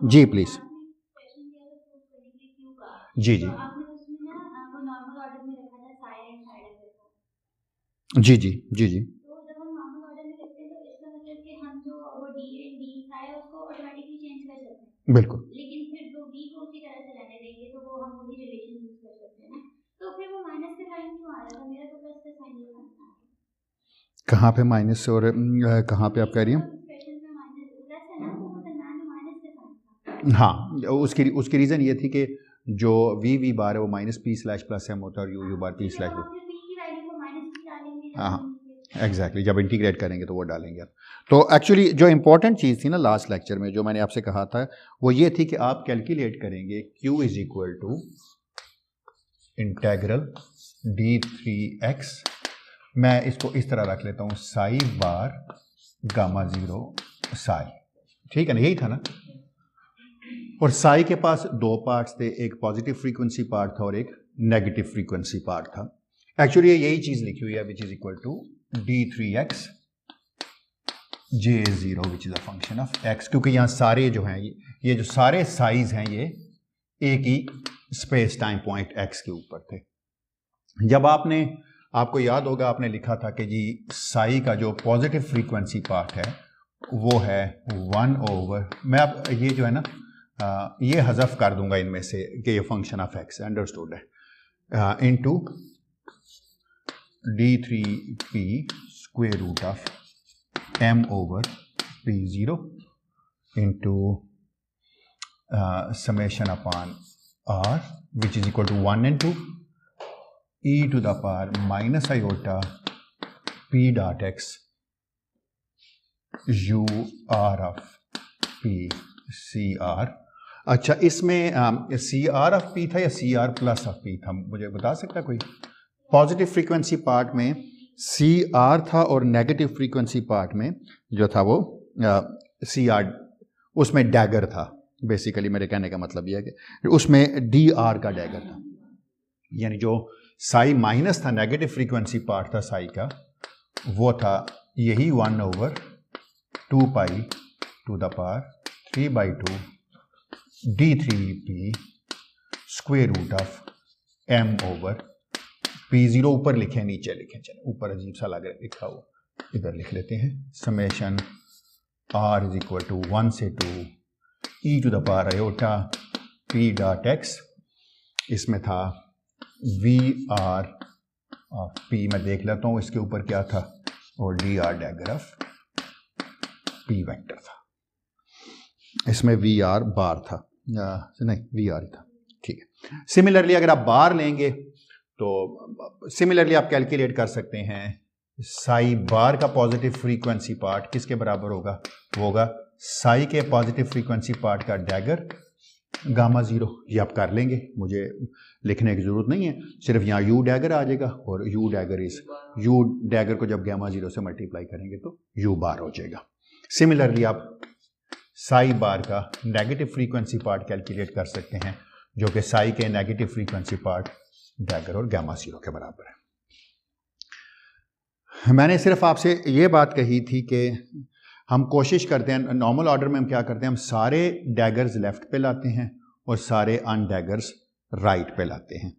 जी please. जी जी जी जी जी जी बिल्कुल। कहाँ पे माइनस और कहाँ पे आप कह रही हैं? हाँ, उसकी रीज़न ये थी कि जो वी बार है वो minus P slash plus M होता है और यू बार पी स्लैश। हाँ एग्जैक्टली, जब इंटीग्रेट करेंगे तो वो डालेंगे आप। तो एक्चुअली जो इंपॉर्टेंट चीज़ थी ना लास्ट लेक्चर में जो मैंने आपसे कहा था वो ये थी कि आप कैलकुलेट करेंगे q is equal to integral d3x, मैं इसको इस तरह रख लेता हूँ psi bar gamma zero psi, ठीक है ना, यही था ना। और साई के पास दो पार्ट्स थे, एक पॉजिटिव फ्रीक्वेंसी पार्ट था और एक नेगेटिव फ्रीक्वेंसी पार्ट था। एक्चुअली यही चीज लिखी हुई है which is equal to d3x j0 which is a function of x, क्योंकि यहाँ सारे जो हैं ये जो सारे साइज हैं ये एक ही स्पेस टाइम पॉइंट x के ऊपर थे। जब आपको याद होगा आपने लिखा था कि जी साई का जो पॉजिटिव फ्रीक्वेंसी पार्ट है वो है 1/, मैं अब ये जो है ना ये हज़फ कर दूंगा इनमें से कि ये फंक्शन ऑफ x अंडरस्टूड है, into d3p square root of m/p0 into summation upon r which is equal to 1 and 2 e to the power minus iota p dot x u r of p c r। अच्छा, इसमें सी R of P था या C R plus of P था, मुझे बता सकता कोई? Positive frequency part में सी आर था और नेगेटिव फ्रीक्वेंसी पार्ट में जो था वो सी आर, उसमें डैगर था। बेसिकली मेरे कहने का मतलब यह है कि उसमें डी आर का डैगर था, यानी जो साई माइनस था, नेगेटिव फ्रीक्वेंसी पार्ट था साई का, वो था यही 1/2 pi to the power 3/2 d3p square root of m/p0। ऊपर लिखे नीचे लिखे, चले ऊपर अजीब सा लग रहा है लिखा हुआ, इधर लिख लेते हैं summation r is equal to 1 से 2 e to the power iota p dot x, इसमें था वी आर ऑफ पी, मैं देख लेता हूँ इसके ऊपर क्या था, और D are dagger of P vector था, इसमें वी आर बार था, नहीं वी आर था, ठीक है। सिमिलरली अगर आप बार लेंगे तो सिमिलरली आप कैलकुलेट कर सकते हैं साई बार का पॉजिटिव फ्रीक्वेंसी पार्ट किसके बराबर होगा, वो होगा साई के पॉजिटिव फ्रीक्वेंसी पार्ट का डैगर गामा जीरो। ये आप कर लेंगे, मुझे लिखने की जरूरत नहीं है, सिर्फ यहाँ यू डैगर आ जाएगा और यू डैगर को जब गामा जीरो से मल्टीप्लाई करेंगे तो यू बार हो जाएगा। सिमिलरली आप साई बार का नेगेटिव फ्रीक्वेंसी पार्ट कैलकुलेट कर सकते हैं जो कि साई के नेगेटिव फ्रीक्वेंसी पार्ट डैगर और गामा जीरो के बराबर है। मैंने सिर्फ आपसे ये बात कही थी कि हम कोशिश करते हैं नॉर्मल ऑर्डर में, हम क्या करते हैं, हम सारे डैगर्स लेफ्ट पे लाते हैं और सारे अनडैगर्स राइट पे लाते हैं।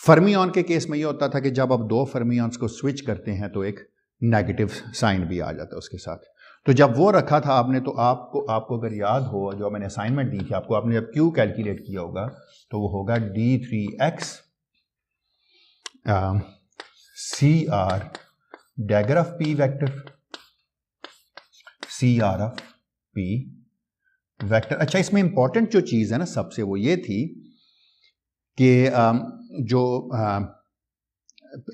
फर्मियन के केस में ये होता था कि जब आप दो फर्मियंस को स्विच करते हैं तो एक नेगेटिव साइन भी आ जाता है उसके साथ। तो जब वो रखा था आपने, तो आपको अगर याद हो जो मैंने असाइनमेंट दी थी आपको, आपने जब क्यू कैलकुलेट किया होगा तो वो होगा d3x C are dagger of P vector, C R of P vector. अच्छा, इसमें इंपॉर्टेंट जो चीज़ है ना सबसे, वो ये थी कि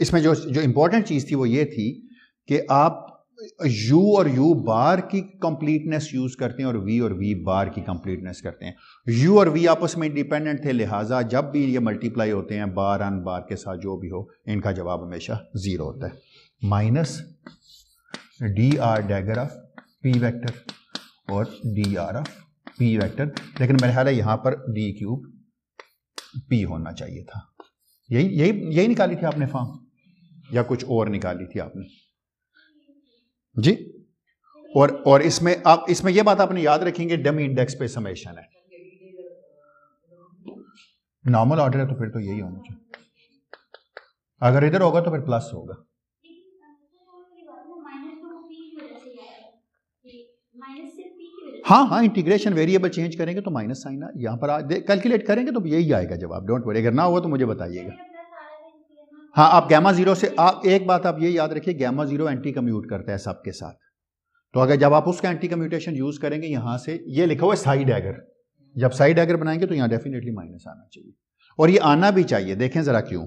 इसमें जो इंपॉर्टेंट चीज़ थी वो ये थी कि आप u और u बार की कंप्लीटनेस यूज करते हैं और v बार की कंप्लीटनेस करते हैं। u और v आपस में इंडिपेंडेंट थे, लिहाजा जब भी ये मल्टीप्लाई होते हैं बार अन बार के साथ जो भी हो, इनका जवाब हमेशा जीरो होता है। Minus D are dagger of P vector और D R of P vector, लेकिन मेरे ख्याल है यहाँ पर डी क्यूब पी होना चाहिए था। यही निकाली थी आपने फॉर्म, या कुछ और निकाली थी आपने? जी और इसमें आप इसमें ये बात आपने याद रखेंगे, डमी इंडेक्स पे समेशन है, नॉर्मल ऑर्डर है तो फिर तो यही होना चाहिए, अगर इधर होगा तो फिर प्लस होगा। हाँ हाँ, इंटीग्रेशन वेरिएबल चेंज करेंगे तो माइनस साइन यहाँ पर कैलकुलेट करेंगे तो यही आएगा जवाब, डोंट वरी, अगर ना हो तो मुझे बताइएगा। हाँ, आप गामा जीरो से, आप एक बात आप ये याद रखिए, गामा जीरो एंटी कम्यूट करता है सबके साथ, तो अगर जब आप उसका एंटी कम्यूटेशन यूज करेंगे, यहां से ये लिखा हुआ है साइड डैगर, जब साइड डैगर बनाएंगे तो यहां डेफिनेटली माइनस आना चाहिए, और ये आना भी चाहिए। देखें जरा क्यों,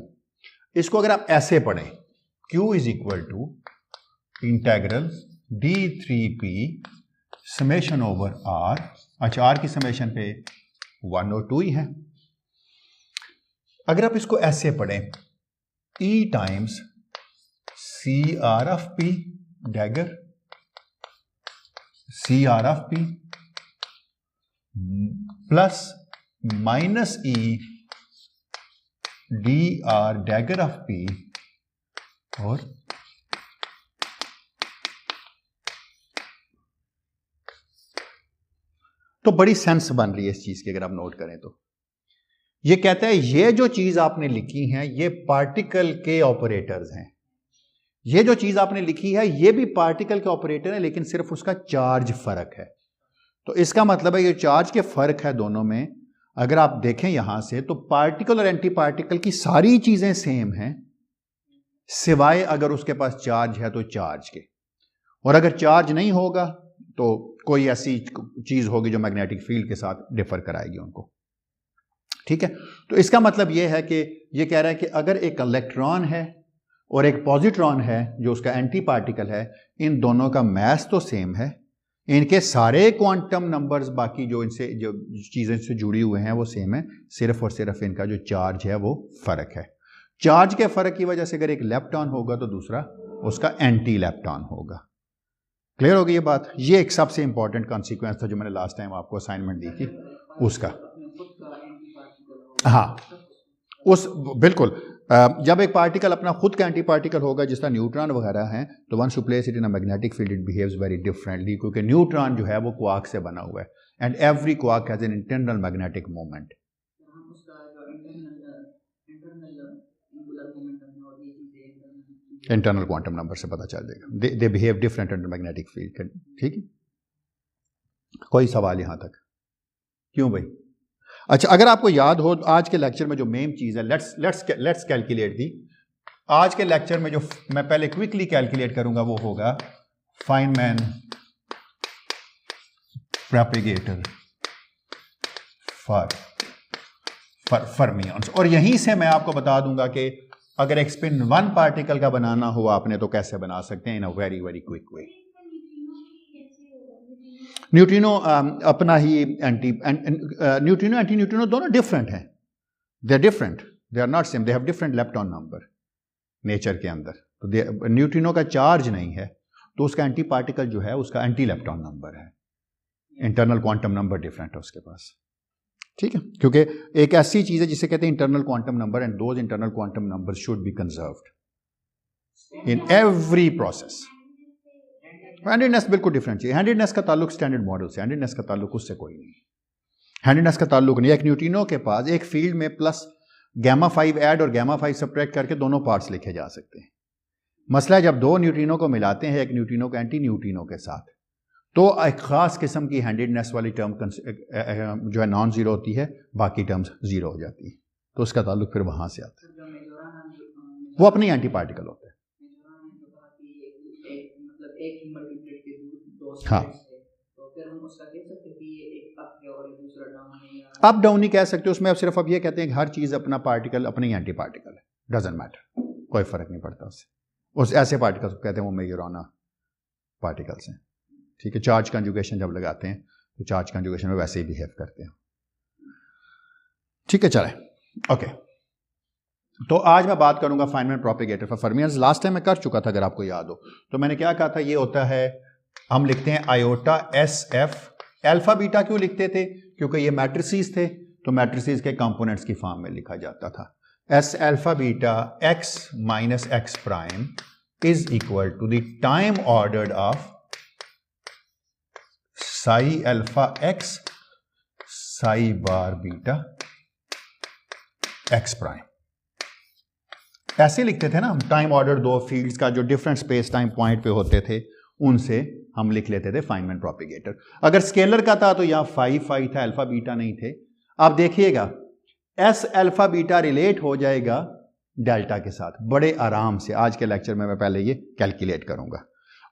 इसको अगर आप ऐसे पढ़ें, Q is equal to integral D3P summation over R, अच्छा R की समेशन पे 1 और 2 ही है। अगर आप इसको ऐसे पढ़ें, E times CR of P dagger, CR of P plus minus E DR dagger of P, और तो बड़ी सेंस बन रही है इस चीज की, अगर आप नोट करें तो ये कहता है ये जो चीज आपने लिखी है ये पार्टिकल के ऑपरेटर्स हैं, ये जो चीज आपने लिखी है ये भी पार्टिकल के ऑपरेटर है, लेकिन सिर्फ उसका चार्ज फर्क है। तो इसका मतलब है ये चार्ज के फर्क है दोनों में। अगर आप देखें यहां से तो पार्टिकल और एंटी पार्टिकल की सारी चीजें सेम हैं, सिवाय अगर उसके पास चार्ज है तो चार्ज के, और अगर चार्ज नहीं होगा तो कोई ऐसी चीज होगी जो मैग्नेटिक फील्ड के साथ डिफर कराएगी उनको। ठीक है, तो इसका मतलब यह है कि ये कह रहा है कि अगर एक इलेक्ट्रॉन है और एक पॉजिट्रॉन है जो उसका एंटी पार्टिकल है, इन दोनों का मास तो सेम है, इनके सारे क्वांटम नंबर्स बाकी जो इनसे जो चीजें से जुड़ी हुए हैं वो सेम है, सिर्फ और सिर्फ इनका जो चार्ज है वो फर्क है। चार्ज के फर्क की वजह से अगर एक लेप्टॉन होगा तो दूसरा उसका एंटी लेप्टॉन होगा। क्लियर हो गई ये बात? ये एक सबसे इंपॉर्टेंट कॉन्सिक्वेंस था जो मैंने लास्ट टाइम आपको असाइनमेंट दी थी उसका। हाँ, उस बिल्कुल, जब एक पार्टिकल अपना खुद का एंटी पार्टिकल होगा, जिस तरह न्यूट्रॉन वगैरह हैं, तो once you place it in a magnetic field it behaves very differently, क्योंकि न्यूट्रॉन जो है वो क्वार्क से बना हुआ है, and every quark has an internal magnetic moment. Internal quantum number से पता चल जाएगा, they behave different under magnetic field. ठीक है, कोई सवाल यहां तक? क्यों भाई? अच्छा, अगर आपको याद हो आज के लेक्चर में जो मेन चीज है, लेट्स कैलकुलेट दी। आज के लेक्चर में जो मैं पहले क्विकली कैलकुलेट करूंगा वो होगा फाइनमैन प्रोपेगेटर फॉर फर्मियंस, और यहीं से मैं आपको बता दूंगा कि अगर एक स्पिन वन पार्टिकल का बनाना हो आपने तो कैसे बना सकते हैं in a very very quick way. Neutrino अपना ही न्यूट्रिनो एंटी न्यूट्रिनो दोनों डिफरेंट हैं, they are different, they are not same, they have different lepton number nature के अंदर। तो न्यूट्रिनो का चार्ज नहीं है तो उसका एंटी पार्टिकल जो है उसका एंटी लेप्टॉन नंबर है, इंटरनल क्वांटम नंबर डिफरेंट है उसके पास। ठीक है, क्योंकि एक ऐसी चीज है जिसे कहते हैं internal quantum number, and those internal quantum number should be conserved in every process. Handedness बिल्कुल डिफरेंट चाहिए। हैंडेडनेस का ताल्लुक स्टैंडर्ड मॉडल से, हैंडेडनेस का ताल्लुक उससे कोई नहीं, हैंडेडनेस का ताल्लुक नहीं। एक न्यूट्रिनो के पास एक फील्ड में प्लस गामा 5 ऐड और गामा 5 सब्ट्रैक्ट करके दोनों पार्ट्स लिखे जा सकते हैं। मसला है जब दो न्यूट्रिनो को मिलाते हैं एक न्यूट्रिनो के एंटी न्यूट्रिनो के साथ, तो एक खास किस्म की हैंडेडनेस वाली टर्म जो है नॉन जीरो होती है, बाकी टर्म्स जीरो हो जाती है, तो उसका ताल्लुक फिर वहां से आता है, वो अपनी एंटी पार्टिकल होता है। हाँ, अप डाउन नहीं कह सकते उसमें, अब सिर्फ अब ये कहते हैं कि हर चीज अपना पार्टिकल अपनी एंटी पार्टिकल है, डजंट मैटर, कोई फर्क नहीं पड़ता उससे। उस ऐसे पार्टिकल्स को कहते हैं वो मेजोराना पार्टिकल्स हैं। ठीक है, चार्ज कंजुगेशन जब लगाते हैं तो चार्ज कंजुगेशन में वैसे ही बिहेव करते हैं। ठीक है, चले ओके। तो आज मैं बात करूंगा Feynman propagator for fermions. Last time मैं कर चुका था अगर आपको याद हो, तो मैंने क्या कहा था, ये होता है, हम लिखते हैं iota S F. Alpha beta क्यों लिखते थे? क्योंकि ये मैट्रिसेस थे, तो मैट्रिसेस के कंपोनेंट्स की फॉर्म में लिखा जाता था। S alpha beta X minus x prime is equal to the time ordered of psi alpha x psi bar beta x prime. ऐसे लिखते थे ना हम, टाइम ऑर्डर दो फील्ड्स का जो डिफरेंट स्पेस टाइम पॉइंट पे होते थे उनसे हम लिख लेते थे फाइनमैन प्रोपिगेटर। अगर स्केलर का था तो यहां फाई फाई था, अल्फा बीटा नहीं थे। आप देखिएगा एस अल्फा बीटा रिलेट हो जाएगा डेल्टा के साथ बड़े आराम से। आज के लेक्चर में मैं पहले ये कैलकुलेट करूंगा।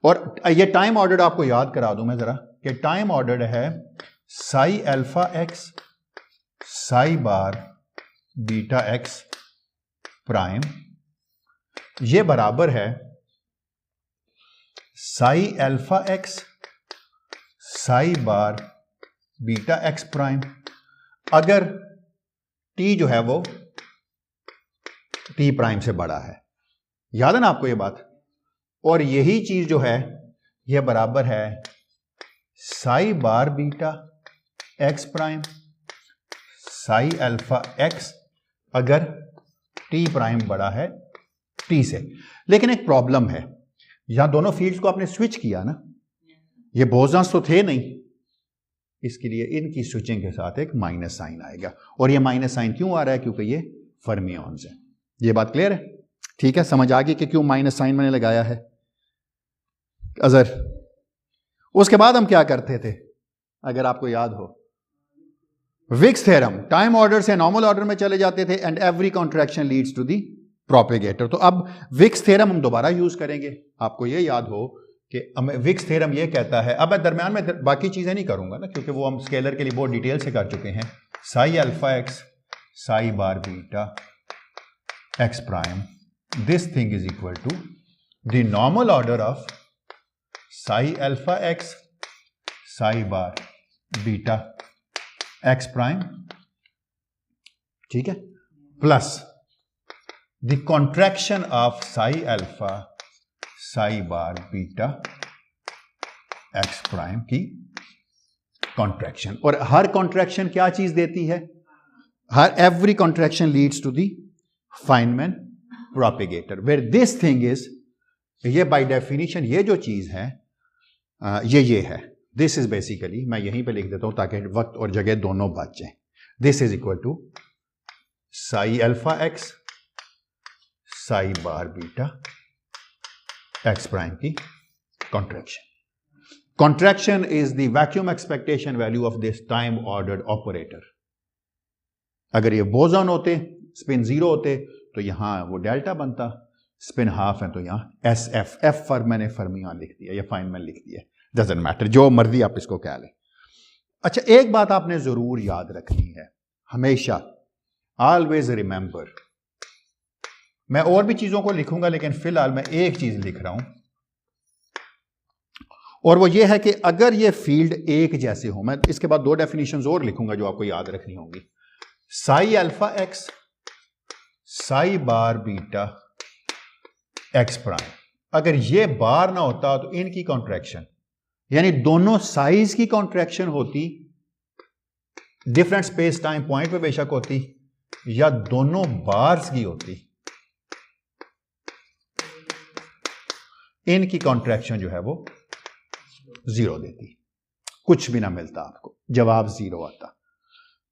और ये टाइम ऑर्डर आपको याद करा दूं मैं जरा कि टाइम ऑर्डर है Sai alpha x psi bar beta ex prime, ये बराबर है Sai alpha x psi bar beta ex prime अगर टी जो है वो टी प्राइम से बड़ा है। याद है ना आपको ये बात? और यही चीज जो है ये बराबर है psi bar beta x prime psi alpha X अगर टी प्राइम बड़ा है टी से। लेकिन एक प्रॉब्लम है, यहां दोनों फील्ड्स को आपने स्विच किया ना, ये बोसॉन्स तो थे नहीं, इसके लिए इनकी स्विचिंग के साथ एक माइनस साइन आएगा। और ये माइनस साइन क्यों आ रहा है? क्योंकि ये फर्मियॉन्स है। ये बात क्लियर है? ठीक है, समझ आ गई कि क्यों माइनस साइन मैंने लगाया है अजर। उसके बाद हम क्या करते थे अगर आपको याद हो, विक्स थ्योरम, टाइम ऑर्डर से नॉर्मल ऑर्डर में चले जाते थे and every contraction leads to the propagator. तो अब विक्स थ्योरम हम दोबारा यूज करेंगे। आपको ये याद हो कि विक्स थ्योरम ये कहता है, अब दरम्यान में बाकी चीजें नहीं करूंगा ना क्योंकि वो हम स्केलर के लिए बहुत डिटेल से कर चुके हैं। Psi alpha x psi bar beta x prime, this thing is equal to the normal order of psi alpha x psi bar beta x prime, ठीक है, plus the contraction of psi alpha psi bar beta x prime की contraction. और हर contraction क्या चीज देती है? हर every contraction leads to the Feynman propagator where this thing is, ये बाय डेफिनेशन ये जो चीज है ये है, दिस इज बेसिकली, मैं यहीं पे लिख देता हूं ताकि वक्त और जगह दोनों बच जाए। This is equal to psi alpha x psi bar beta x prime की contraction. Contraction is the vacuum expectation value of this time ordered operator. अगर ये बोसॉन होते, स्पिन जीरो होते तो यहां वो डेल्टा बनता, स्पिन हाफ है तो यहां एस एफ, एफ फॉर मैंने फर्मियॉन लिख दिया या फाइनमैन लिख दिया, डजंट मैटर, जो मर्जी आप इसको कह लें। अच्छा, एक बात आपने जरूर याद रखनी है हमेशा, ऑलवेज रिमेंबर, मैं और भी चीजों को लिखूंगा लेकिन फिलहाल मैं एक चीज लिख रहा हूं और वो ये है कि अगर ये फील्ड एक जैसे हो, मैं इसके बाद दो डेफिनेशंस और लिखूंगा जो आपको याद रखनी होंगी। Sai alpha x psi bar beta ex prime, अगर ये बार ना होता तो इनकी कॉन्ट्रैक्शन यानी दोनों साइज की कॉन्ट्रैक्शन होती, डिफरेंट स्पेस टाइम पॉइंट पे बेशक होती या दोनों बार्स की होती, इनकी कॉन्ट्रैक्शन जो है वो जीरो देती, कुछ भी ना मिलता आपको, जवाब जीरो आता।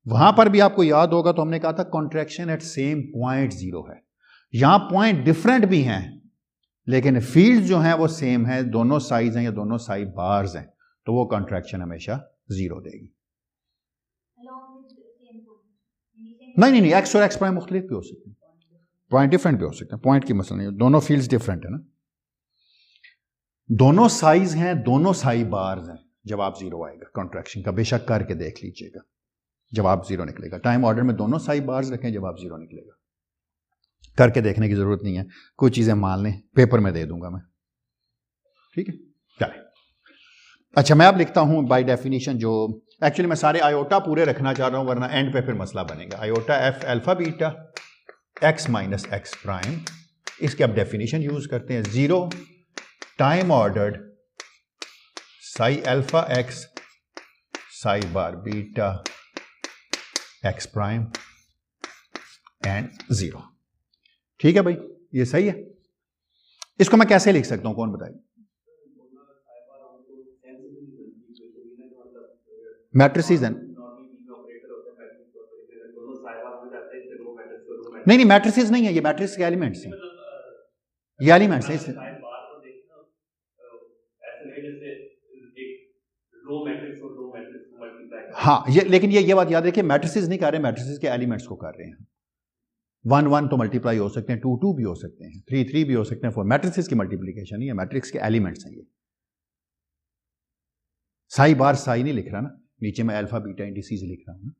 वहां पर भी आपको याद होगा तो हमने कहा था contraction at same point zero है। यहां पॉइंट डिफरेंट भी हैं लेकिन फील्ड जो है वो सेम है, दोनों साइज हैं या दोनों साइड बार्स हैं, तो वो कॉन्ट्रैक्शन हमेशा जीरो देगी। नहीं, एक्स और एक्स प्राइम मुख्तलिफ भी हो सकते हैं, पॉइंट डिफरेंट भी हो सकते हैं, पॉइंट की मसला नहीं, दोनों फील्ड्स डिफरेंट है ना, दोनों साइज हैं, दोनों साइड बार्स हैं, जवाब जीरो आएगा कॉन्ट्रैक्शन का। बेशक करके देख लीजिएगा, जवाब जीरो निकलेगा। टाइम ऑर्डर में दोनों साइड बार्स रखें, जवाब जीरो निकलेगा। करके देखने की जरूरत नहीं है, कुछ चीजें मान लें, पेपर में दे दूंगा मैं, ठीक है, चले। अच्छा, मैं अब लिखता हूं बाय डेफिनेशन, जो एक्चुअली मैं सारे आयोटा पूरे रखना चाह रहा हूं वरना एंड पे फिर मसला बनेगा। Iota F alpha beta X minus ex prime, इसके अब डेफिनेशन यूज करते हैं। Zero time ordered Sai alpha x psi bar beta ex prime and zero. ठीक है भाई, ये सही है। इसको मैं कैसे लिख सकता हूं, कौन बताए? मैट्रिसेस हैं, नहीं मैट्रिसेस नहीं है, ये मैट्रिक्स के एलिमेंट्स हैं, ये एलिमेंट्स हैं। हाँ ये, लेकिन ये बात याद रखिए, मैट्रिसेस नहीं कर रहे, मैट्रिसेस के एलिमेंट्स को कर रहे हैं। 1 1 तो मल्टीप्लाई हो सकते हैं, 2 2 भी हो सकते हैं, 3 3 भी हो सकते हैं, 4 मैट्रिसेस की मल्टीप्लिकेशन नहीं है, मैट्रिक्स के एलिमेंट्स हैं ये। साई बार साई नहीं लिख रहा ना, नीचे में अल्फा बीटा इंडिसेस लिख रहा हूं ना।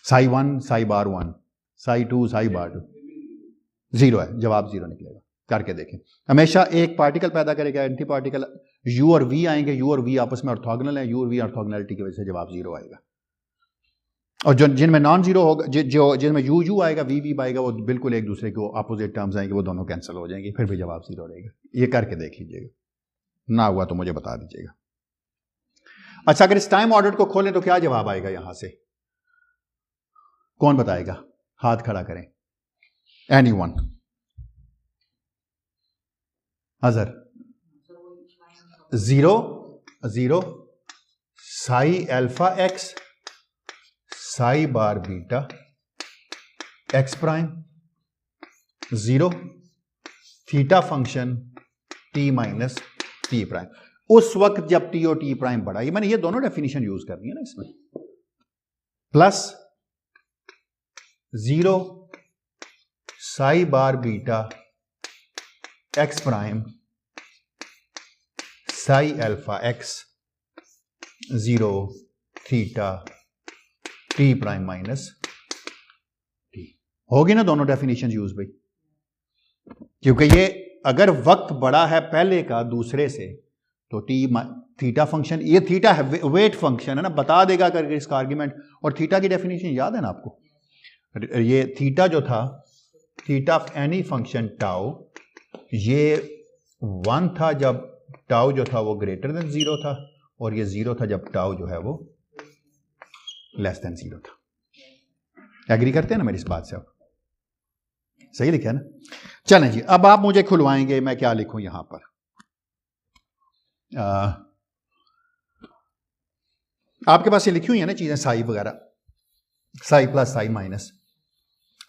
साई 1 साई बार 1, साई 2 साई बार 2, 0 है, जवाब 0 निकलेगा। करके देखें, हमेशा एक पार्टिकल पैदा करेगा एंटी पार्टिकल, u और v आएंगे, u और v आपस में ऑर्थोगोनल है, u और v ऑर्थोगोनलिटी की वजह से जवाब 0 आएगा। और जो जिनमें नॉन जीरो होगा, जो जिनमें u आएगा, v आएगा, वो बिल्कुल एक दूसरे को अपोजिट टर्म्स आएंगे, वो दोनों कैंसिल हो जाएंगे, फिर भी जवाब 0 रहेगा। ये करके देख लीजिएगा, ना हुआ तो मुझे बता दीजिएगा। अच्छा, अगर इस टाइम ऑर्डर को खोलें तो क्या जवाब आएगा यहां से, कौन बताएगा? हाथ खड़ा करें, anyone. Azhar 0 0 psi alpha x psi bar beta x prime 0 theta function t minus T prime, उस वक्त जब टी और टी प्राइम बढ़ा, ये मैंने ये दोनों डेफिनेशन यूज करनी है ना इसमें, plus 0 psi bar beta x prime psi alpha x 0 theta t prime minus t. होगी ना दोनों डेफिनेशन यूज भाई, क्योंकि ये अगर वक्त बड़ा है पहले का दूसरे से तो टी थीटा फंक्शन, ये थीटा है वेट फंक्शन है ना, बता देगा करके इसका आर्ग्यूमेंट। और थीटा की डेफिनेशन याद है ना आपको, ये थीटा जो था, theta of any function tau, ये 1 था जब टाउ जो था वो ग्रेटर देन 0 था, और ये 0 था जब टाउ जो है वो लेस देन 0 था। एग्री करते हैं ना मेरी इस बात से? आप सही लिखा है ना? चलें जी, अब आप मुझे खुलवाएंगे, मैं क्या लिखूं यहां पर? आपके पास ये लिखी हुई है ना चीजें, साई वगैरह, साई प्लस साई माइनस।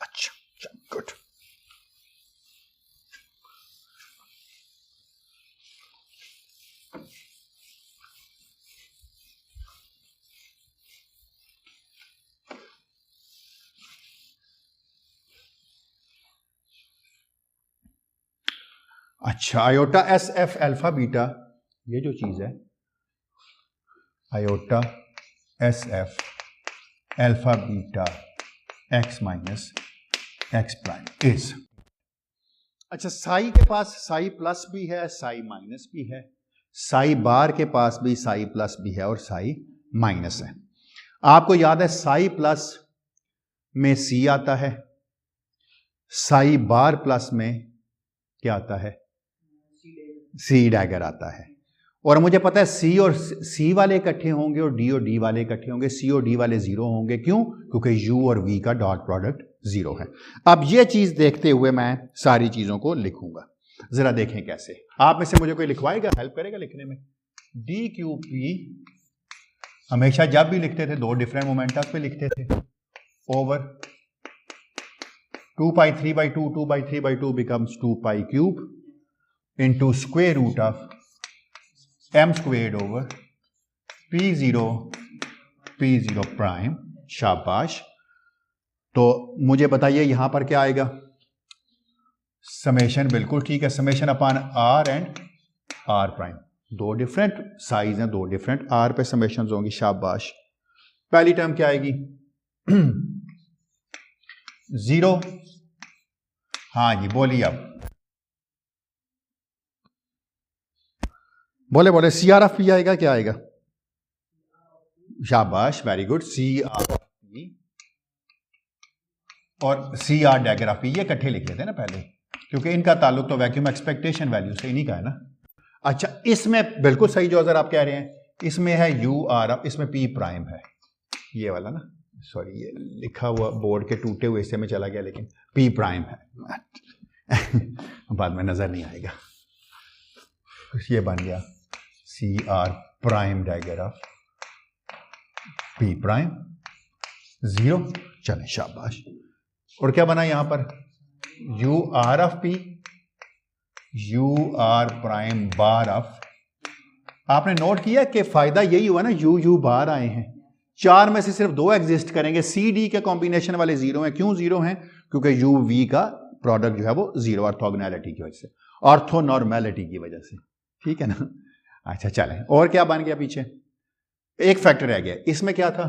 अच्छा गुड। अच्छा, iota S F alpha beta, ये जो चीज है iota S F alpha beta X minus x prime is, अच्छा साई के पास साई प्लस भी है, साई माइनस भी है, साई बार के पास भी साई प्लस भी है और साई माइनस है। आपको याद है साई प्लस में सी आता है, साई बार प्लस में क्या आता है? सी डैगर आता है। और मुझे पता है सी और सी वाले इकट्ठे होंगे और डी वाले इकट्ठे होंगे, सी और डी वाले 0 होंगे। क्यों? क्योंकि यू और वी का डॉट प्रोडक्ट 0 है। अब ये चीज देखते हुए मैं सारी चीजों को लिखूंगा, जरा देखें कैसे। आप में से मुझे कोई लिखवाएगा, हेल्प करेगा लिखने में? डी क्यू पी हमेशा जब भी लिखते थे 2 डिफरेंट मोमेंटस पे लिखते थे, over 2 pi 3/2, 2/3/2 becomes 2 pi cube into square root of m squared over p0 prime। शाबाश। तो मुझे बताइए यहां पर क्या आएगा? समेशन, बिल्कुल ठीक है, summation upon r and r prime. 2 different size हैं, 2 डिफरेंट r पे समेशन होंगी। शाबाश। पहली टर्म क्या आएगी? 0। हाँ जी बोलिए, अब बोले सी आर एफ पी आएगा, क्या आएगा? शाबाश, very good. C r p और c are dagger of p, ये इकट्ठे लिख लेते हैं ना पहले, क्योंकि इनका ताल्लुक तो वैक्यूम एक्सपेक्टेशन वैल्यू से इन्हीं का है ना। अच्छा, इसमें बिल्कुल सही जो अगर आप कह रहे हैं, इसमें है यू आर, इसमें पी प्राइम है, ये वाला ना, सॉरी ये लिखा हुआ बोर्ड के टूटे हुए हिस्से में चला गया, लेकिन पी प्राइम है बाद में नजर नहीं आएगा। ये बन गया C R prime dagger of P prime 0। चले शाबाश। और क्या बना यहां पर, U R of P, U R prime bar of. आपने नोट किया कि फायदा यही हुआ ना, यू यू बार आए हैं, 4 में से सिर्फ 2 एग्जिस्ट करेंगे। सी डी के कॉम्बिनेशन वाले 0 हैं। क्यों 0 हैं? क्योंकि यू वी का प्रोडक्ट जो है वो 0, ऑर्थोगोनैलिटी की वजह से, ऑर्थोनॉर्मेलिटी की वजह से, ठीक है ना। अच्छा चलें, और क्या बन गया पीछे, एक फैक्टर रह गया। इसमें क्या था,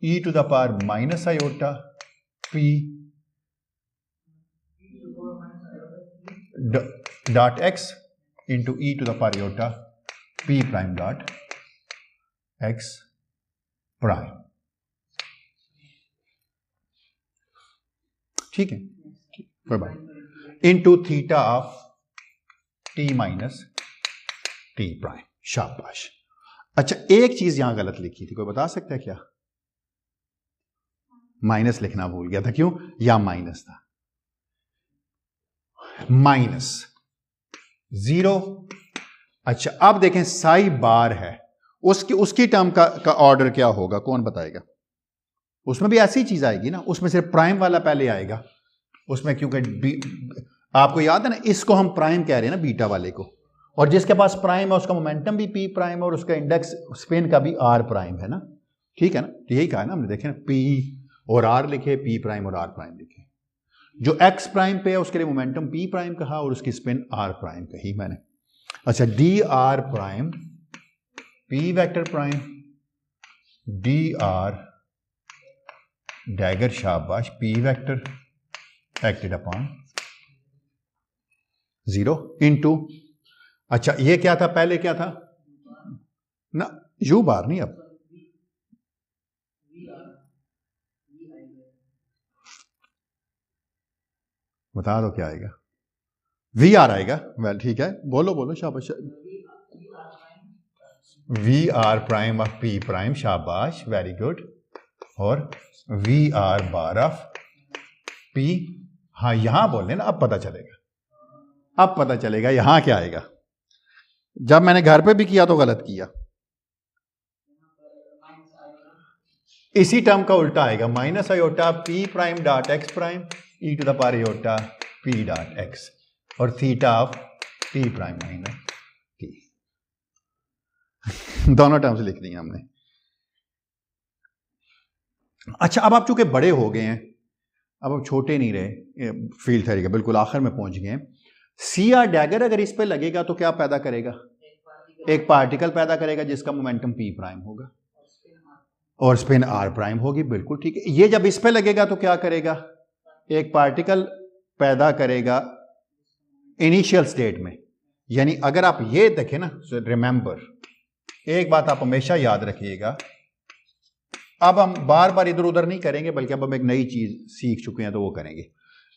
e to the power minus iota P dot X into e to the power iota P prime dot x prime, ठीक है, कोई बात, into theta of T minus T prime. शाबाश। अच्छा, एक चीज यहां गलत लिखी थी, कोई बता सकता है क्या? माइनस लिखना भूल गया था। क्यों? या माइनस था, माइनस 0। अच्छा, अब देखें साई बार है, उसकी टर्म का ऑर्डर क्या होगा, कौन बताएगा? उसमें भी ऐसी चीज आएगी ना, उसमें सिर्फ प्राइम वाला पहले आएगा उसमें, क्योंकि आपको याद है ना, इसको हम प्राइम कह रहे हैं ना, बीटा वाले को, और जिसके पास प्राइम है उसका मोमेंटम भी पी प्राइम है और उसका इंडेक्स स्पिन का भी आर प्राइम है ना, ठीक है ना। तो यही कहा है ना हमने, देखे ना, पी और आर लिखे, पी प्राइम और आर प्राइम लिखे। जो एक्स प्राइम पे है उसके लिए मोमेंटम पी प्राइम कहा और उसकी स्पिन आर प्राइम कही मैंने। अच्छा, d r prime p vector prime d are dagger, शाबाश, p vector acted upon 0 into, अच्छा ये क्या था, पहले क्या था ना, यू बार नहीं, अब बता दो क्या आएगा, वी आर आएगा। वेल ठीक है, बोलो बोलो, शाबाश। V R prime of P prime, शाबाश, वेरी गुड। और V R bar of P, हाँ यहां बोल लेना, अब पता चलेगा, अब पता चलेगा यहां क्या आएगा। जब मैंने घर पे भी किया तो गलत किया, इसी टर्म का उल्टा आएगा, minus iota P prime dot x prime e to the power iota P dot x और theta of t prime minus t. दोनों टर्म्स लिख दी हमने। अच्छा, अब आप चूंकि बड़े हो गए हैं, अब आप छोटे नहीं रहे, फील्ड थ्योरी के बिल्कुल आखिर में पहुंच गए हैं। सी आर डैगर अगर इस पे लगेगा तो क्या पैदा करेगा, एक पार्टिकल पैदा करेगा जिसका मोमेंटम पी प्राइम होगा और स्पिन आर प्राइम होगी, बिल्कुल ठीक है। ये जब इस पे लगेगा तो क्या करेगा, एक पार्टिकल पैदा करेगा इनिशियल स्टेट में। यानी अगर आप ये देखें ना, रिमेंबर, एक बात आप हमेशा याद रखिएगा, अब हम बार बार इधर उधर नहीं करेंगे, बल्कि अब हम एक नई चीज सीख चुके हैं तो वो करेंगे।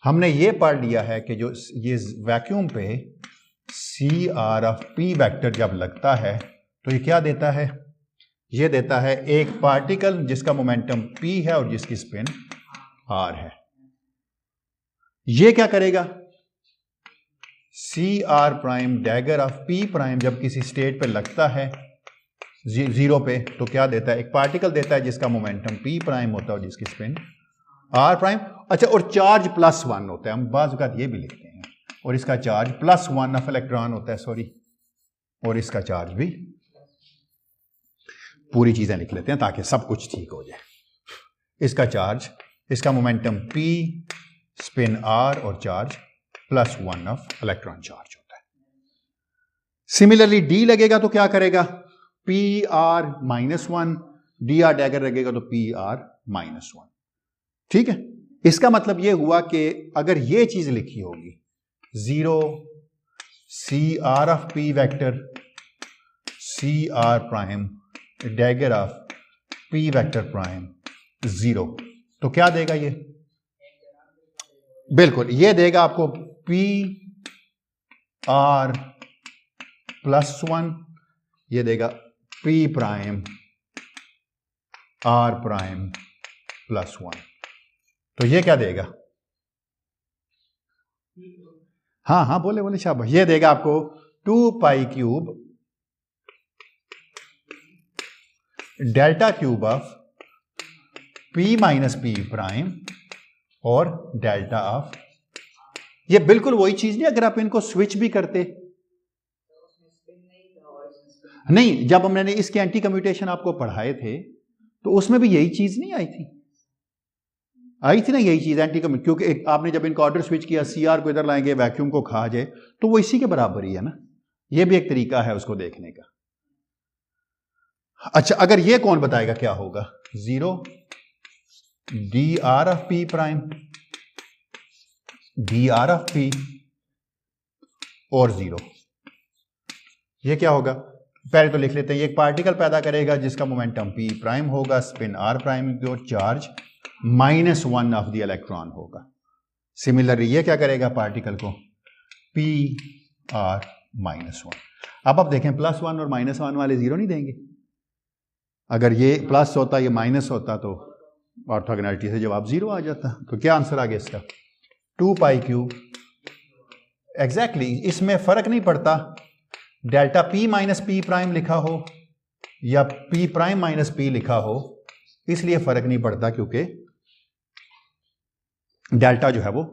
हमने ये पढ़ लिया है कि जो ये वैक्यूम पे C R of P vector जब लगता है तो ये क्या देता है, ये देता है एक पार्टिकल जिसका मोमेंटम p है और जिसकी स्पिन r है। ये क्या करेगा, C R prime dagger of p prime जब किसी स्टेट पे लगता है 0 पे तो क्या देता है, एक पार्टिकल देता है जिसका मोमेंटम p प्राइम होता है और जिसकी स्पिन r प्राइम। अच्छा, और चार्ज +1 होता है, हम बाज़ औक़ात ये भी लिखते हैं, और इसका चार्ज +1 ऑफ इलेक्ट्रॉन होता है, सॉरी, और इसका चार्ज भी, पूरी चीजें लिख लेते हैं ताकि सब कुछ ठीक हो जाए। इसका चार्ज, इसका मोमेंटम p, स्पिन r और चार्ज +1 ऑफ इलेक्ट्रॉन चार्ज होता है। सिमिलरली d लगेगा तो क्या करेगा, pr -1, dr डैगर लगेगा तो pr -1, ठीक है। इसका मतलब यह हुआ कि अगर यह चीज लिखी होगी 0 cr of p vector cr prime dagger of p vector prime 0, तो क्या देगा ये, बिल्कुल ये देगा आपको p r +1, ये देगा p प्राइम r प्राइम +1, तो ये क्या देगा, हाँ हाँ बोले बोले शाबाश, ये देगा आपको 2 pi cube delta cube of P minus P prime और डेल्टा ऑफ, ये बिल्कुल वही चीज नहीं अगर आप इनको स्विच भी करते। नहीं, जब हमने इसके एंटी कम्यूटेशन आपको पढ़ाए थे तो उसमें भी यही चीज नहीं आई थी ना यही चीज एंटी कम्यूट, क्योंकि आपने जब इनका ऑर्डर स्विच किया, सीआर को इधर लाएंगे, वैक्यूम को खा जाए, तो वो इसी के बराबर ही है ना। ये भी एक तरीका है उसको देखने का। अच्छा, अगर ये कौन बताएगा क्या होगा? 0 D R of P prime, d R of P और 0, ये क्या होगा? पहले तो लिख लेते हैं, ये एक पार्टिकल पैदा करेगा जिसका मोमेंटम पी प्राइम होगा, स्पिन आर प्राइम की ओर, चार्ज -1 ऑफ द इलेक्ट्रॉन होगा। सिमिलरली ये क्या करेगा पार्टिकल को? P R -1। अब आप देखें +1 और -1 वाले 0 नहीं देंगे। अगर ये प्लस होता, ये माइनस होता, तो ऑर्थोगोनैलिटी से जवाब 0 आ जाता। तो क्या आंसर आ गया इसका? 2 पाई क्यूब। एग्जैक्टली, इसमें फर्क नहीं पड़ता delta P minus P prime लिखा हो या पी प्राइम माइनस पी लिखा हो, इसलिए फर्क नहीं पड़ता क्योंकि डेल्टा जो है वो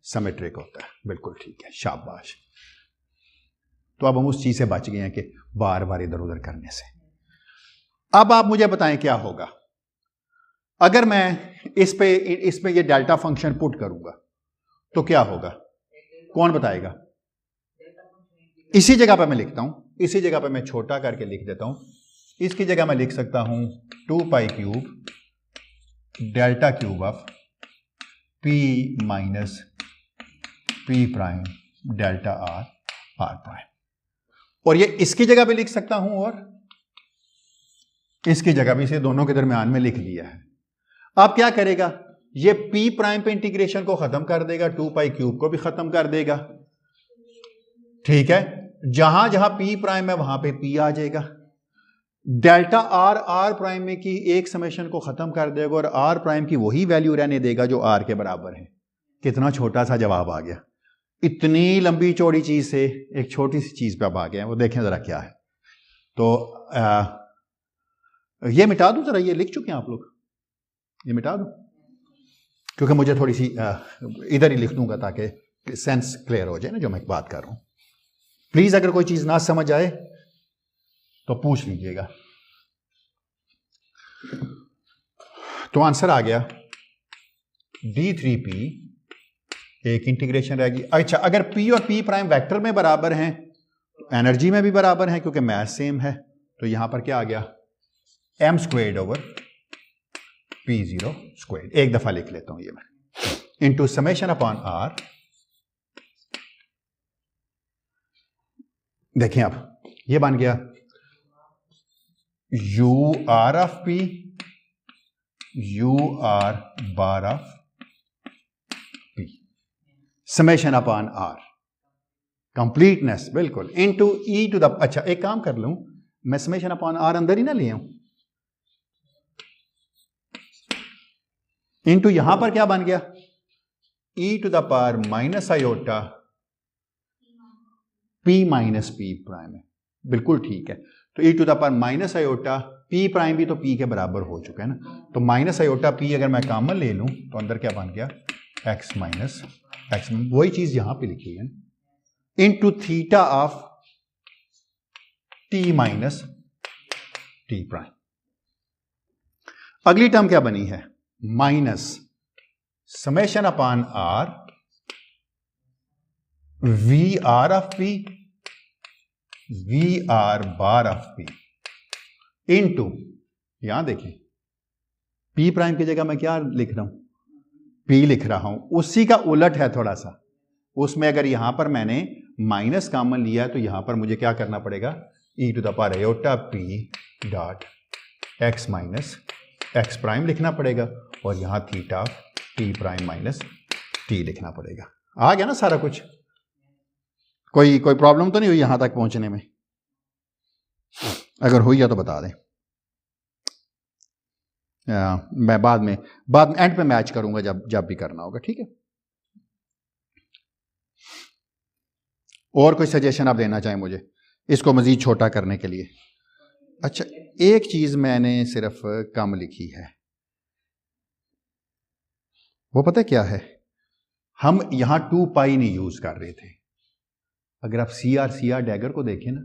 सिमेट्रिक होता है। बिल्कुल ठीक है, शाबाश। तो अब हम उस चीज से बच गए हैं कि बार बार इधर उधर करने से। अब आप मुझे बताएं क्या होगा अगर मैं इस पे ये डेल्टा फंक्शन पुट करूंगा तो क्या होगा? कौन बताएगा? इसी जगह पे मैं लिखता हूं, इसी जगह पे मैं छोटा करके लिख देता हूं। इसकी जगह मैं लिख सकता हूं 2 pi cube delta cube of P minus P prime delta R prime, और ये इसकी जगह पे लिख सकता हूं और इसकी जगह भी, इसे दोनों के दरमियान में लिख लिया है। अब क्या करेगा? ये पी प्राइम पे इंटीग्रेशन को खत्म कर देगा, 2 पाई क्यूब को भी खत्म कर देगा। ठीक है, जहां जहां पी प्राइम है वहां पे पी आ जाएगा। डेल्टा आर आर प्राइम में की एक समेशन को खत्म कर देगा और आर प्राइम की वही वैल्यू रहने देगा जो आर के बराबर है। कितना छोटा सा जवाब आ गया। इतनी लंबी चौड़ी चीज से एक छोटी सी चीज पे अब आ गए हैं, वो देखें जरा क्या है। तो ये मिटा दूं जरा, ये लिख चुके हैं आप लोग, ये मिटा दूं क्योंकि मुझे थोड़ी सी इधर ही लिख दूंगा ताकि सेंस क्लियर हो जाए ना जो मैं बात कर रहा हूं। प्लीज अगर कोई चीज ना समझ आए तो पूछ लीजिएगा। तो आंसर आ गया D3P, एक इंटीग्रेशन रहेगी। अच्छा, अगर P और P प्राइम वेक्टर में बराबर हैं तो एनर्जी में भी बराबर हैं क्योंकि मैथ सेम है। तो यहां पर क्या आ गया? m squared over P0 squared. एक दफा लिख लेता हूं ये मैं, इंटू समेशन अपॉन R। देखें अब ये बन गया u r of P u r bar of P summation upon R, completeness बिल्कुल, इनटू e टू द। अच्छा, एक काम कर लूं मैं, समेशन अपॉन R अंदर ही ना ले आऊं, इनटू यहां पर क्या बन गया? e to the power minus iota p minus p prime है। बिल्कुल ठीक है, तो e to the power minus iota p prime भी तो p के बराबर हो चुका है ना। तो माइनस आयोटा p अगर मैं कॉमन ले लूं तो अंदर क्या बन गया? x माइनस x, वही चीज यहां पे लिखी है, into theta of t minus t prime. अगली टर्म क्या बनी है? Minus summation upon R V R of P V R bar of P into, यहां देखें P प्राइम की जगह मैं क्या लिख रहा हूं? P लिख रहा हूं, उसी का उलट है थोड़ा सा। उसमें अगर यहां पर मैंने माइनस कॉमन लिया है तो यहां पर मुझे क्या करना पड़ेगा? e to the power iota P dot x minus x prime लिखना पड़ेगा और यहां theta t prime minus t लिखना पड़ेगा। आ गया ना सारा कुछ? कोई प्रॉब्लम तो नहीं हुई यहां तक पहुंचने में? अगर हुई है तो बता दें, मैं बाद में एंड पे मैच करूंगा जब भी करना होगा। ठीक है, और कोई सजेशन आप देना चाहें मुझे इसको मजीद छोटा करने के लिए? अच्छा, एक चीज मैंने सिर्फ कम लिखी है, वो पता क्या है, हम यहां 2 पाई नहीं यूज कर रहे थे। अगर आप सी आर डैगर को देखें ना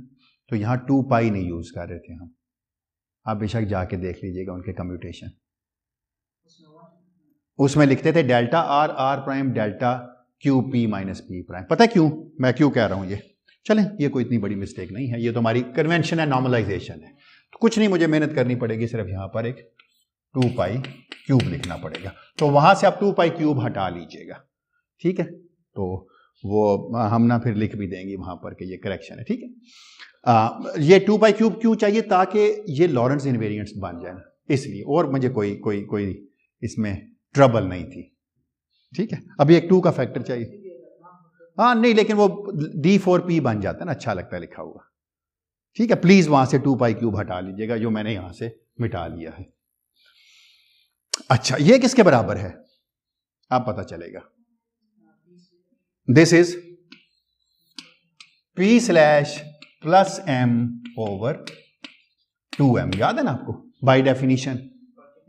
तो यहां 2 पाई नहीं यूज कर रहे थे हम। आप बेशक जाके देख लीजिएगा उनके कम्यूटेशन, उसमें लिखते थे delta R prime delta Q P minus P prime. पता है क्यों मैं क्यों कह रहा हूं ये? चलें, ये कोई इतनी बड़ी मिस्टेक नहीं है, ये तो हमारी कन्वेंशन है, नॉर्मलाइजेशन है, तो कुछ नहीं मुझे मेहनत करनी पड़ेगी, सिर्फ यहां पर एक 2 पाई क्यूब लिखना पड़ेगा। तो वहां से आप 2 पाई क्यूब हटा लीजिएगा, ठीक है? तो वो हम ना फिर लिख भी देंगे वहां पर कि ये करेक्शन है, ठीक है? ये 2 पाई क्यूब क्यों चाहिए? ताकि ये लॉरेंट्ज इनवेरिएंट्स बन जाए, इसलिए। और मुझे कोई इसमें ट्रबल नहीं थी, ठीक है? अभी एक 2 का फैक्टर चाहिए, हाँ नहीं, लेकिन वो D4P बन जाता है ना, अच्छा लगता है लिखा हुआ, ठीक है? प्लीज वहां से 2 पाई क्यूब हटा लीजिएगा, जो मैंने यहां से मिटा लिया है। अच्छा, ये किसके बराबर है आप पता चलेगा। This is P slash plus M over 2M, याद है ना आपको बाय डेफिनेशन।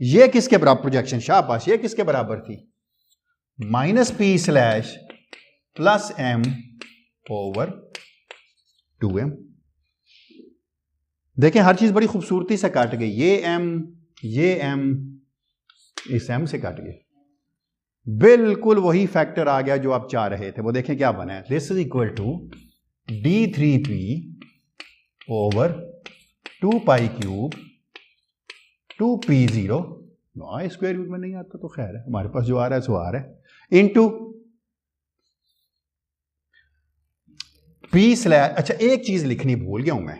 ये किसके बराबर, प्रोजेक्शन शाबाश, ये किसके बराबर थी? Minus P slash plus M over 2M। देखें हर चीज बड़ी खूबसूरती से काट गई, ये M इस M से काट गए, बिल्कुल वही फैक्टर आ गया जो आप चाह रहे थे। वो देखें क्या बना है, this is equal to D3P over 2 pi cube 2P0, square root में नहीं आता तो खैर है, हमारे पास जो आ रहा है सो आ रहा है, इनटू P स्लैश। अच्छा, एक चीज लिखनी भूल गया हूं मैं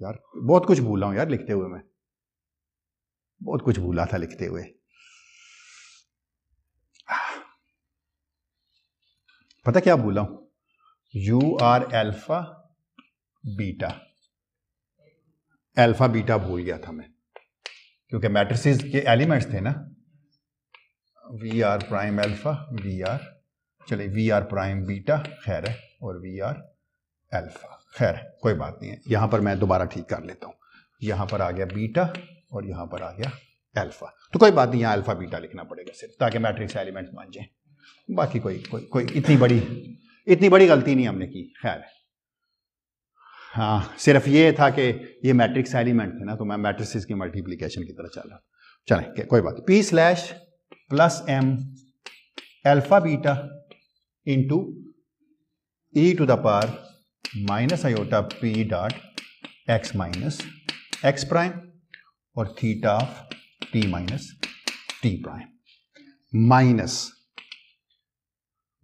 यार, बहुत कुछ भूला हूं यार लिखते हुए, मैं बहुत कुछ भूला था लिखते हुए। पता क्या भूला हूं? U R alpha beta, alpha beta भूल गया था मैं, क्योंकि मैट्रिसेस के एलिमेंट्स थे ना, V R prime alpha, V R, चले वी आर प्राइम बीटा, खैर है, और वी आर अल्फा, खैर है, कोई बात नहीं है। यहां पर मैं दोबारा ठीक कर लेता हूं, यहां पर आ गया बीटा और यहां पर आ गया अल्फा, तो कोई बात नहीं, यहां अल्फा बीटा लिखना पड़ेगा सिर्फ, ताकि मैट्रिक्स एलिमेंट्स बन जाए। बाकी कोई इतनी बड़ी गलती नहीं हमने की, खैर। हाँ, सिर्फ ये था कि ये मैट्रिक्स एलिमेंट थे ना, तो मैं मैट्रिसेस की मल्टीप्लिकेशन की तरह चल रहा, चलें कोई बात। P slash plus M alpha beta into e to the power minus iota P dot x minus x prime और theta of T minus T prime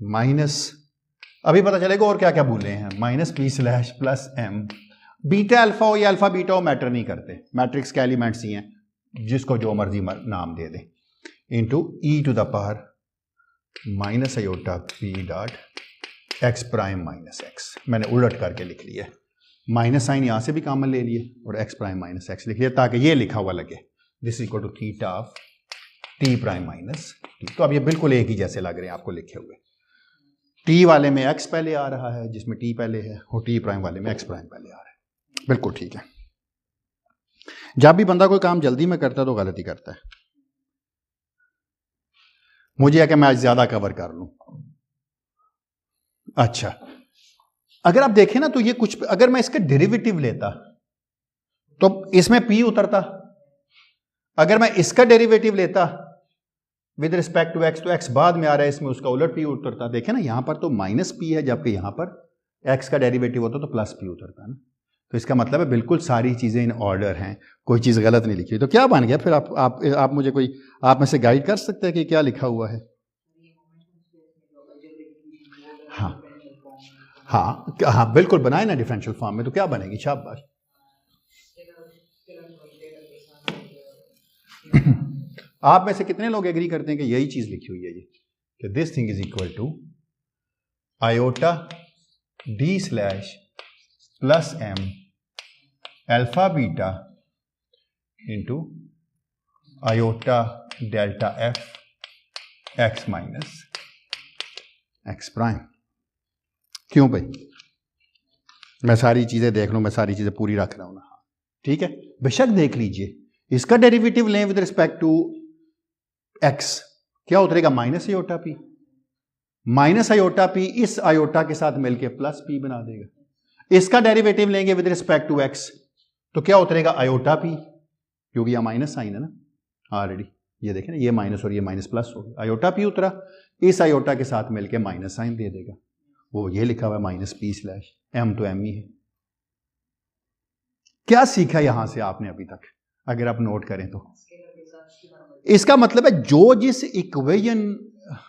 minus अभी पता चलेगा और क्या क्या भूले हैं। Minus P slash plus M, beta alpha हो या अल्फा बीटा हो मैटर नहीं करते, मैट्रिक्स के एलिमेंट्स ही हैं, जिसको जो मर्जी नाम दे दें, into e to the power minus iota P dot x prime minus X. मैंने उलट करके लिख लिया, माइनस साइन यहां से भी कॉमन ले लिए और एक्स प्राइम माइनस एक्स लिख लिया, ताकि ये लिखा हुआ लगे, this is equal to theta of T prime minus T। तो अब ये बिल्कुल एक ही जैसे लग रहे हैं आपको लिखे हुए, T वाले में x पहले आ रहा है जिसमें T पहले है, और T प्राइम वाले में x प्राइम पहले आ रहा है, बिल्कुल ठीक है। जब भी बंदा कोई काम जल्दी में करता है तो गलती करता है। मुझे है कि मैं आज ज्यादा कवर कर लूं। अच्छा, अगर आप देखें ना तो ये कुछ, अगर मैं इसका डेरिवेटिव लेता तो इसमें P उतरता, अगर मैं इसका डेरिवेटिव लेता विद रिस्पेक्ट टू x, तो x बाद में आ रहा है, इसमें उसका उलट P उतरता। देखें ना, यहां पर तो माइनस P है, जबकि यहां पर x का डेरिवेटिव होता तो प्लस P उतरता ना। तो इसका मतलब है बिल्कुल सारी चीजें इन ऑर्डर हैं, कोई चीज गलत नहीं लिखी। तो क्या बन गया फिर? आप मुझे कोई, आप में से गाइड कर सकते हैं कि क्या लिखा हुआ है? हाँ बिल्कुल बनाए ना डिफरेंशियल फॉर्म में, तो क्या बनेगी? शाबाश। आप में से कितने लोग एग्री करते हैं कि यही चीज लिखी हुई है, ये कि this thing is equal to iota D slash plus M alpha beta into iota delta F X minus x prime. क्यों भाई? मैं सारी चीजें देख लूं, मैं सारी चीजें पूरी रख रहा हूं ना, ठीक है, बेशक देख लीजिए, इसका डेरिवेटिव लें विद रिस्पेक्ट टू एक्स, क्या उतरेगा minus iota P, minus iota P इस आयोटा के साथ मिलके प्लस पी बना देगा। इसका डेरिवेटिव लेंगे विद रिस्पेक्ट टू एक्स तो क्या उतरेगा आयोटा पी, क्योंकि यहां माइनस साइन है ना ऑलरेडी, ये देखें ना, ये माइनस और ये माइनस प्लस हो गया, आयोटा पी उतरा, इस आयोटा के साथ मिलके माइनस साइन दे देगा, वो ये लिखा हुआ है माइनस पी स्लैश एम, तो एम ही है। क्या सीखा यहां से आपने अभी तक, अगर आप नोट करें तो इसका मतलब है जो जिस इक्वेशन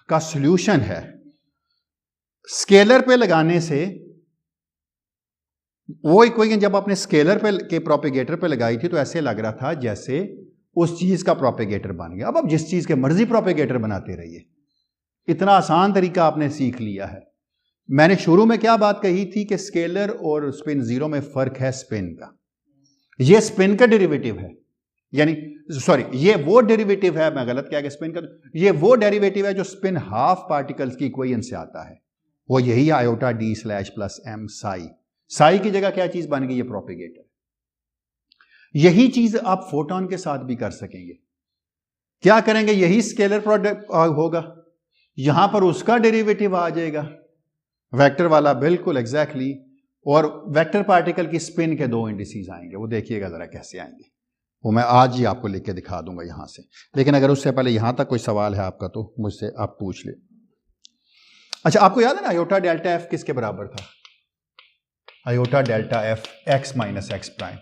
का सॉल्यूशन है स्केलर पे लगाने से, वो इक्वेशन जब आपने स्केलर पे के प्रोपेगेटर पे लगाई थी तो ऐसे लग रहा था जैसे उस चीज का प्रोपेगेटर बन गया। अब आप जिस चीज के मर्जी प्रोपेगेटर बनाते रहिए, इतना आसान तरीका आपने सीख लिया है। मैंने शुरू में क्या बात कही थी कि स्केलर और स्पिन जीरो में फर्क है स्पिन का, ये स्पिन का डेरिवेटिव है, यानी सॉरी ये वो डेरिवेटिव है, मैं गलत क्या गया, स्पिन का ये वो डेरिवेटिव है जो स्पिन हाफ पार्टिकल्स की इक्वेशन से आता है, वो यही iota D slash plus M psi, psi की जगह क्या चीज बन गई, ये प्रोपेगेटर। यही चीज आप फोटोन के साथ भी कर सकेंगे। क्या करेंगे, यही स्केलर प्रोडक्ट होगा, यहां पर उसका डेरिवेटिव आ जाएगा वेक्टर वाला, बिल्कुल एग्जैक्टली, और वेक्टर पार्टिकल की स्पिन के दो इंडिसेस आएंगे, वो देखिएगा जरा कैसे आएंगे, वो मैं आज ही आपको लिख के दिखा दूंगा यहां से। लेकिन अगर उससे पहले यहां तक कोई सवाल है आपका तो मुझसे आप पूछ ले। अच्छा, आपको याद है ना आयोटा डेल्टा एफ किसके बराबर था, iota delta F X minus ex prime,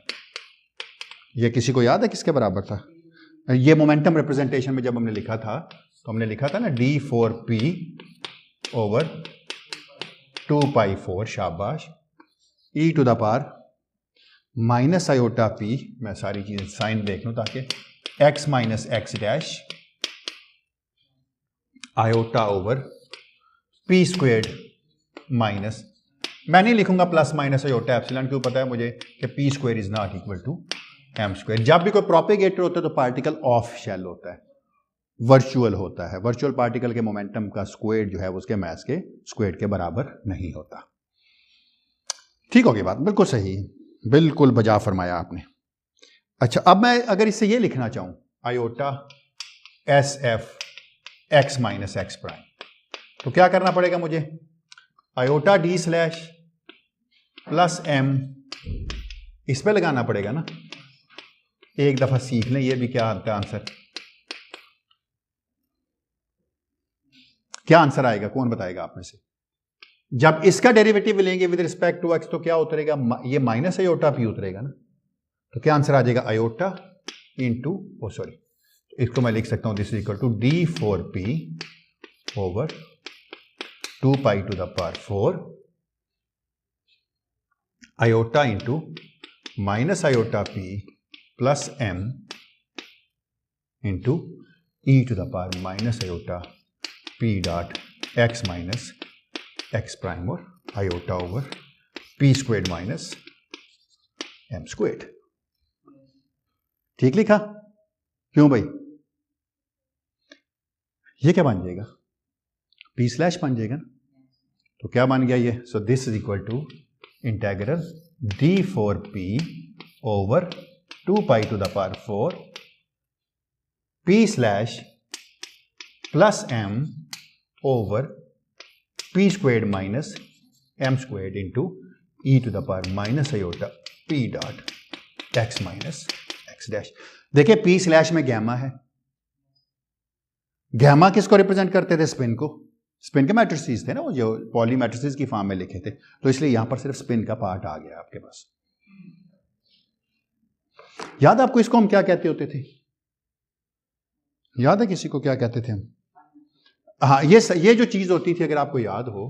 ये किसी को याद है किसके बराबर था? ये मोमेंटम रिप्रेजेंटेशन में जब हमने लिखा था तो हमने लिखा था ना डी फोर पी ओवर 2π4, शाबाश, e to the power minus iota p, मैं सारी चीजें साइन देख लूं ताकि x minus x dash iota over p squared minus, मैं नहीं लिखूंगा प्लस माइनस आयोटा एप्सिलॉन, क्यों पता है मुझे कि P square is not equal to M square. जब भी कोई प्रोपेगेटर होता है तो पार्टिकल ऑफ शेल होता है, वर्चुअल होता है, वर्चुअल पार्टिकल के मोमेंटम का स्क्वायर जो है उसके मास के स्क्वायर के बराबर नहीं होता। ठीक होगी बात, बिल्कुल सही, बिल्कुल बजा फरमाया आपने। अच्छा, अब मैं अगर इससे ये लिखना चाहूं iota S F X minus x prime, तो क्या करना पड़ेगा मुझे, iota D slash plus M इस पे लगाना पड़ेगा ना, एक दफा सीख लें ये भी क्या आता है आंसर, क्या आंसर आएगा, कौन बताएगा आप में से? जब इसका डेरिवेटिव लेंगे विद रिस्पेक्ट टू एक्स तो क्या उतरेगा, ये माइनस आयोटा पी उतरेगा ना, तो क्या आंसर आ जाएगा आयोटा इंटू, ओ सॉरी, इसको मैं लिख सकता हूं this is equal to d four p over 2π to the power 4 iota into minus iota p plus m into e to the power minus iota P dot x minus x prime और iota over P squared minus M squared. ठीक लिखा? क्यों भाई, ये क्या बन जाएगा, P slash बन जाएगा ना, तो क्या बन गया ये, so this is equal to integral d four p over 2π to the power 4 p slash plus M over P squared minus M squared into e to the power minus iota P dot x minus x dash. देखिए p slash में gamma है, gamma किसको represent करते थे, spin को, spin के matrices थे ना वो जो पॉली मैट्रिसेस की फॉर्म में लिखे थे, तो इसलिए यहां पर सिर्फ स्पिन का पार्ट आ गया आपके पास। याद आपको इसको हम क्या कहते होते थे, याद है किसी को क्या कहते थे हम? हाँ, ये जो चीज होती थी अगर आपको याद हो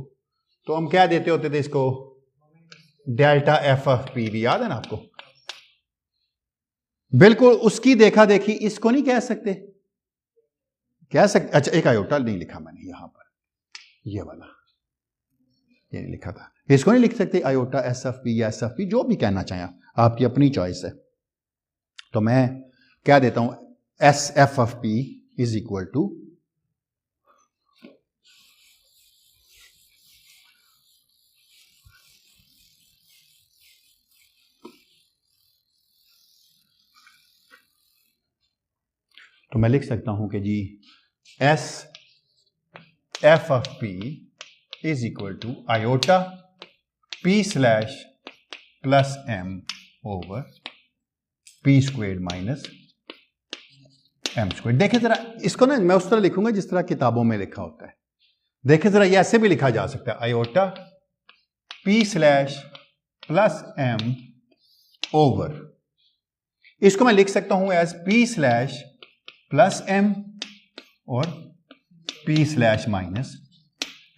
तो हम क्या देते होते थे इसको, डेल्टा एफ ऑफ पी भी याद है ना आपको, बिल्कुल उसकी देखा देखी, इसको नहीं कह सकते, कह सकते, अच्छा एक आयोटा नहीं लिखा मैंने यहां पर, ये वाला ये नहीं लिखा था, इसको नहीं लिख सकते आयोटा एस एफ पी या एस एफ पी, जो भी कहना चाहें आपकी अपनी चॉइस है। तो मैं क्या देता हूं, S F of P is equal to तो मैं लिख सकता हूं कि G S F of P is equal to iota P slash plus M over P squared minus M squared. देखें जरा इसको ना, मैं उस तरह लिखूंगा जिस तरह किताबों में लिखा होता है। देखें जरा, ये ऐसे भी लिखा जा सकता है, iota P slash plus M over, इसको मैं लिख सकता हूं as P slash plus M और पी स्लैश माइनस,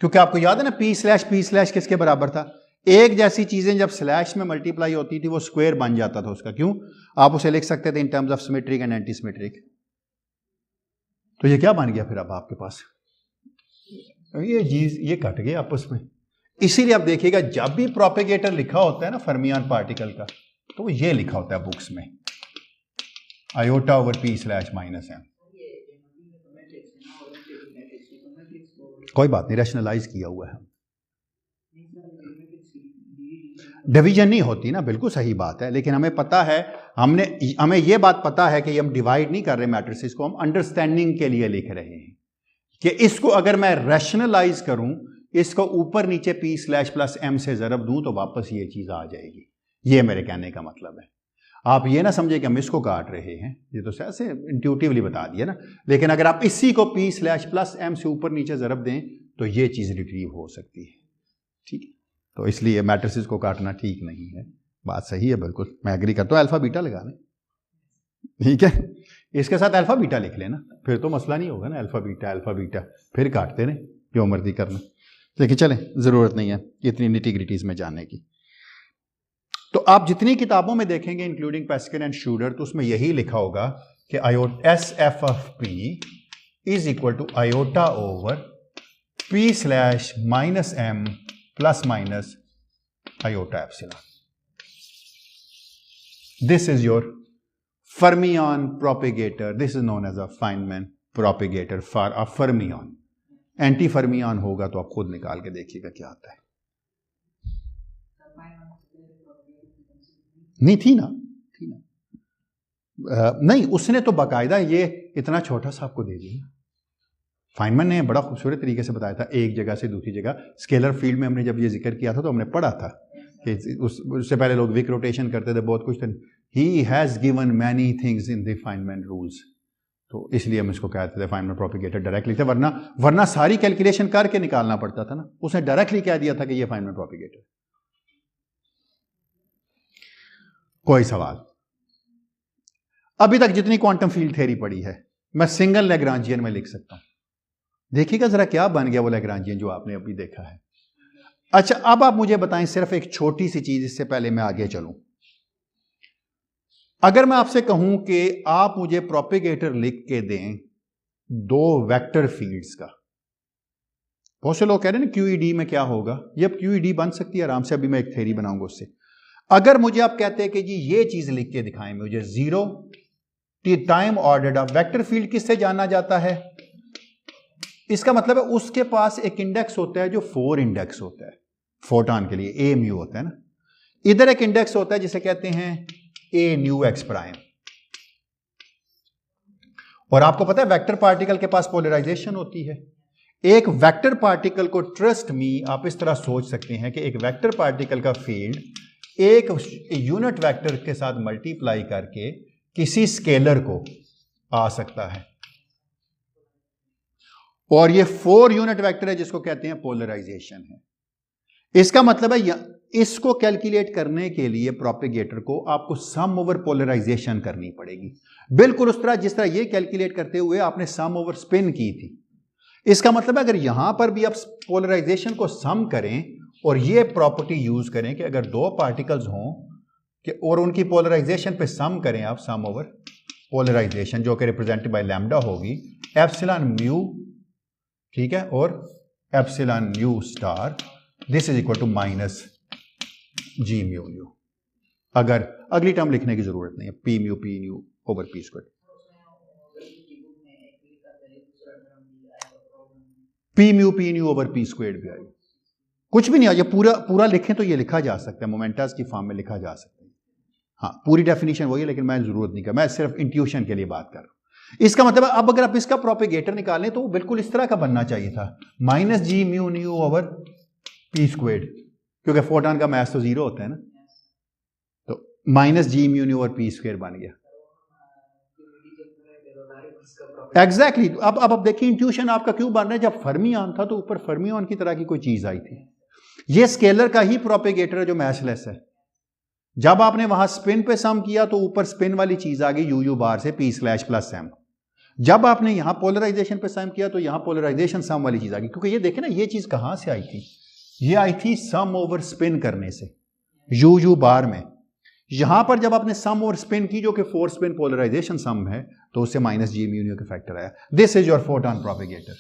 क्योंकि आपको याद है ना पी स्लैश किसके बराबर था? एक जैसी चीजें जब स्लैश में मल्टीप्लाई होती थी वो स्क्वायर बन जाता था उसका। क्यों? आप उसे लिख सकते थे in terms of symmetric and anti symmetric. तो ये क्या बन गया फिर अब आपके पास? ये चीज ये कट गया आपस में। इसीलिए आप देखिएगा जब भी प्रोपेगेटर लिखा होता है ना फर्मियान पार्टिकल का, तो ये लिखा होता है बुक्स में iota over P slash minus M. कोई बात नहीं, रैशनलाइज किया हुआ है। डिवीजन नहीं होती ना, बिल्कुल सही बात है, लेकिन हमें पता है, हमें यह बात पता है कि हम डिवाइड नहीं कर रहे मैट्रिसेस को, हम अंडरस्टैंडिंग के लिए लिख रहे हैं कि इसको अगर मैं रैशनलाइज करूं, इसको ऊपर नीचे पी स्लैश प्लस एम से ज़रब दूं तो वापस ये चीज आ जाएगी। ये मेरे कहने का मतलब है। आप ये ना समझे कि हम इसको काट रहे हैं, ये तो ऐसे इंट्यूटिवली बता दिया ना, लेकिन अगर आप इसी को पी स्लैश प्लस एम से ऊपर नीचे ज़रब दें तो ये चीज रिट्रीव हो सकती है। ठीक है, तो इसलिए मैट्रिसेस को काटना ठीक नहीं है। बात सही है, बिल्कुल मैं एग्री करता हूँ। अल्फा बीटा लगा लें, ठीक है, इसके साथ अल्फा बीटा लिख लेना, फिर तो मसला नहीं होगा ना। अल्फा बीटा फिर काटते रहे, जो मर्जी करना। लेकिन चलें, ज़रूरत नहीं है इतनी निटी-ग्रिटीज़ में जाने की। तो आप जितनी किताबों में देखेंगे इंक्लूडिंग पेस्किन एंड शूडर, तो उसमें यही लिखा होगा कि S F of P is equal to iota over P slash minus M plus minus iota epsilon. This is your fermion propagator, this is known as a Feynman propagator for a fermion. Anti fermion होगा तो आप खुद निकाल के देखिएगा क्या आता है। नहीं थी ना नहीं, उसने तो बाकायदा ये इतना छोटा सा आपको दे दिया। फाइनमैन ने बड़ा खूबसूरत तरीके से बताया था, एक जगह से दूसरी जगह। स्केलर फील्ड में हमने जब ये जिक्र किया था तो हमने पढ़ा था कि उससे पहले लोग विक रोटेशन करते थे, बहुत कुछ। He has given many things in the Feynman rules, तो इसलिए हम इसको कहते थे फाइनमैन प्रोपेगेटर डायरेक्टली थे, वरना सारी कैलकुलेशन करके निकालना पड़ता था ना। उसने डायरेक्टली कह दिया था कि ये फाइनमैन प्रोपेगेटर। कोई सवाल? अभी तक जितनी क्वांटम फील्ड थ्योरी पढ़ी है मैं सिंगल लैग्रांजियन में लिख सकता हूं। देखिएगा जरा क्या बन गया वो लैग्रांजियन जो आपने अभी देखा है। अच्छा, अब आप मुझे बताएं सिर्फ एक छोटी सी चीज, इससे पहले मैं आगे चलूं। अगर मैं आपसे कहूं कि आप मुझे प्रोपेगेटर लिख के दें दो वेक्टर फील्ड्स का, बहुत से लोग कह रहे हैं ना क्यूईडी में क्या होगा, ये अब क्यूईडी बन सकती है आराम से। अभी मैं एक थ्योरी बनाऊंगा उससे। अगर मुझे आप कहते हैं कि जी ये चीज लिख के दिखाएं मुझे, zero time ordered of vector field किससे जाना जाता है? इसका मतलब है उसके पास एक इंडेक्स होता है जो 4 इंडेक्स होता है फोटॉन के लिए, ए म्यू होता है ना। इधर एक इंडेक्स होता है जिसे कहते हैं ए न्यू एक्स प्राइम। और आपको पता है वेक्टर पार्टिकल के पास पोलराइजेशन होती है। एक वेक्टर पार्टिकल को, ट्रस्ट मी, आप इस तरह सोच सकते हैं कि एक वेक्टर पार्टिकल का फील्ड एक यूनिट वेक्टर के साथ मल्टीप्लाई करके किसी स्केलर को आ सकता है, और ये 4 यूनिट वेक्टर है जिसको कहते हैं पोलराइजेशन है। इसका मतलब है इसको कैलकुलेट करने के लिए प्रोपेगेटर को आपको सम ओवर पोलराइजेशन करनी पड़ेगी, बिल्कुल उस तरह जिस तरह ये कैलकुलेट करते हुए आपने सम ओवर स्पिन की थी। इसका मतलब है अगर यहां पर भी आप पोलराइजेशन को सम करें और ये प्रॉपर्टी यूज करें कि अगर दो पार्टिकल्स हों कि और उनकी पोलराइजेशन पे सम करें आप, सम ओवर पोलराइजेशन जो कि रिप्रेजेंटेड बाय लैम्डा होगी, एप्सिलॉन म्यू, ठीक है, और epsilon mu star this is equal to minus ji mu nu. अगर अगली टर्म लिखने की जरूरत नहीं है, P mu over P square. P mu over P square भी आई, कुछ भी नहीं आ, ये पूरा लिखें तो ये लिखा जा सकता है, मोमेंटस की फॉर्म में लिखा जा सकता है। हाँ, पूरी डेफिनेशन वही है, लेकिन मैं जरूरत नहीं कर, मैं सिर्फ इंट्यूशन के लिए बात कर रहा हूं। इसका मतलब अब अगर आप इसका प्रोपेगेटर निकालें तो वो बिल्कुल इस तरह का बनना चाहिए था, माइनस जी mu nu over p squared, क्योंकि फोटॉन का मैथ तो जीरो होता है ना, तो माइनस जी mu nu over p square बन गया। एग्जैक्टली अब देखिए इंट्यूशन आपका क्यों बन रहा है, जब फर्मियन था तो ऊपर फर्मियन की तरह की कोई चीज आई थी। ये स्केलर का ही प्रोपेगेटर है जो मैथलेस है। जब आपने वहां स्पिन पे सम किया तो ऊपर स्पिन वाली चीज आ गई यू बार से पी स्लैश प्लस एम। जब आपने यहां पोलराइजेशन पे सम किया तो यहां पोलराइजेशन सम वाली चीज आ गई, क्योंकि ये देखे ना ये चीज कहां से आई थी, ये आई थी सम ओवर स्पिन करने से यू बार में। यहां पर जब आपने सम और स्पिन की जो कि फोर स्पिन पोलराइजेशन सम है तो उससे माइनस जी म्यू का फैक्टर आया। This is your photon propagator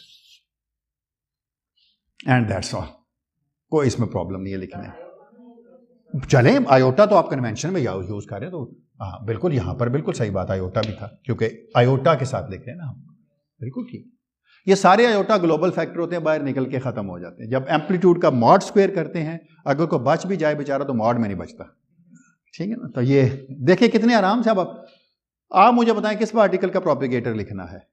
and that's all. कोई इसमें प्रॉब्लम नहीं है लिखने। चले आयोटा तो आप कन्वेंशन में यूज कर रहे हैं तो हाँ बिल्कुल, यहां पर बिल्कुल सही बात, आयोटा भी था क्योंकि आयोटा के साथ लिख रहे हैं ना हम, बिल्कुल ठीक। ये सारे आयोटा ग्लोबल फैक्टर होते हैं, बाहर निकल के खत्म हो जाते हैं। जब एम्पलीट्यूड का मॉड स्क्वायर करते हैं, अगर कोई बच भी जाए बेचारा तो मॉड में नहीं बचता, ठीक है ना। तो ये देखिए कितने आराम से। अब आप मुझे बताएं किस पार्टिकल का प्रोपेगेटर लिखना है,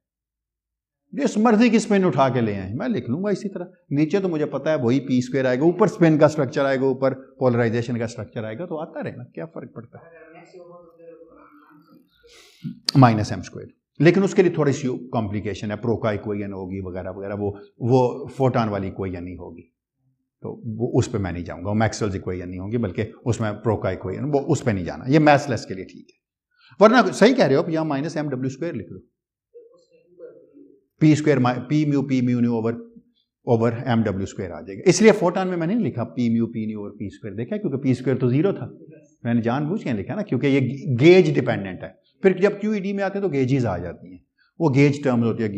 जिस मर्जी की स्पिन उठा के ले आए मैं लिख लूंगा इसी तरह। नीचे तो मुझे पता है वही पी स्क्वायर आएगा, ऊपर स्पिन का स्ट्रक्चर आएगा, ऊपर पोलराइजेशन का स्ट्रक्चर आएगा, तो आता रहेगा, क्या फर्क पड़ता है। माइनस एम स्क्वायर, लेकिन उसके लिए थोड़ी सी कॉम्प्लिकेशन है, प्रो का इक्वेशन होगी वगैरह वगैरह, वो फोटॉन वाली इक्वेशन नहीं होगी, तो वो उस पर मैं नहीं जाऊंगा। मैक्सवेल्स इक्वेशन नहीं होगी, बल्कि उसमें प्रो का इक्वेशन, वो उस पर नहीं जाना, ये मैथलेस के लिए ठीक है। वरना सही कह रहे हो आप, यहाँ माइनस एम डब्ल्यू स्क्वायर लिख लो, p square P mu nu over m डब्ल्यू स्क्वायर आ जाएगा। इसलिए फोटॉन में मैंने लिखा p nu over P square, देखा क्योंकि पी स्क्वायर तो जीरो था, मैंने जानबूझ के लिखा ना, क्योंकि ये गेज डिपेंडेंट है। फिर जब क्यूईडी में आते हैं तो गेजेस आ जाती हैं, वो गेज टर्म्स होती है,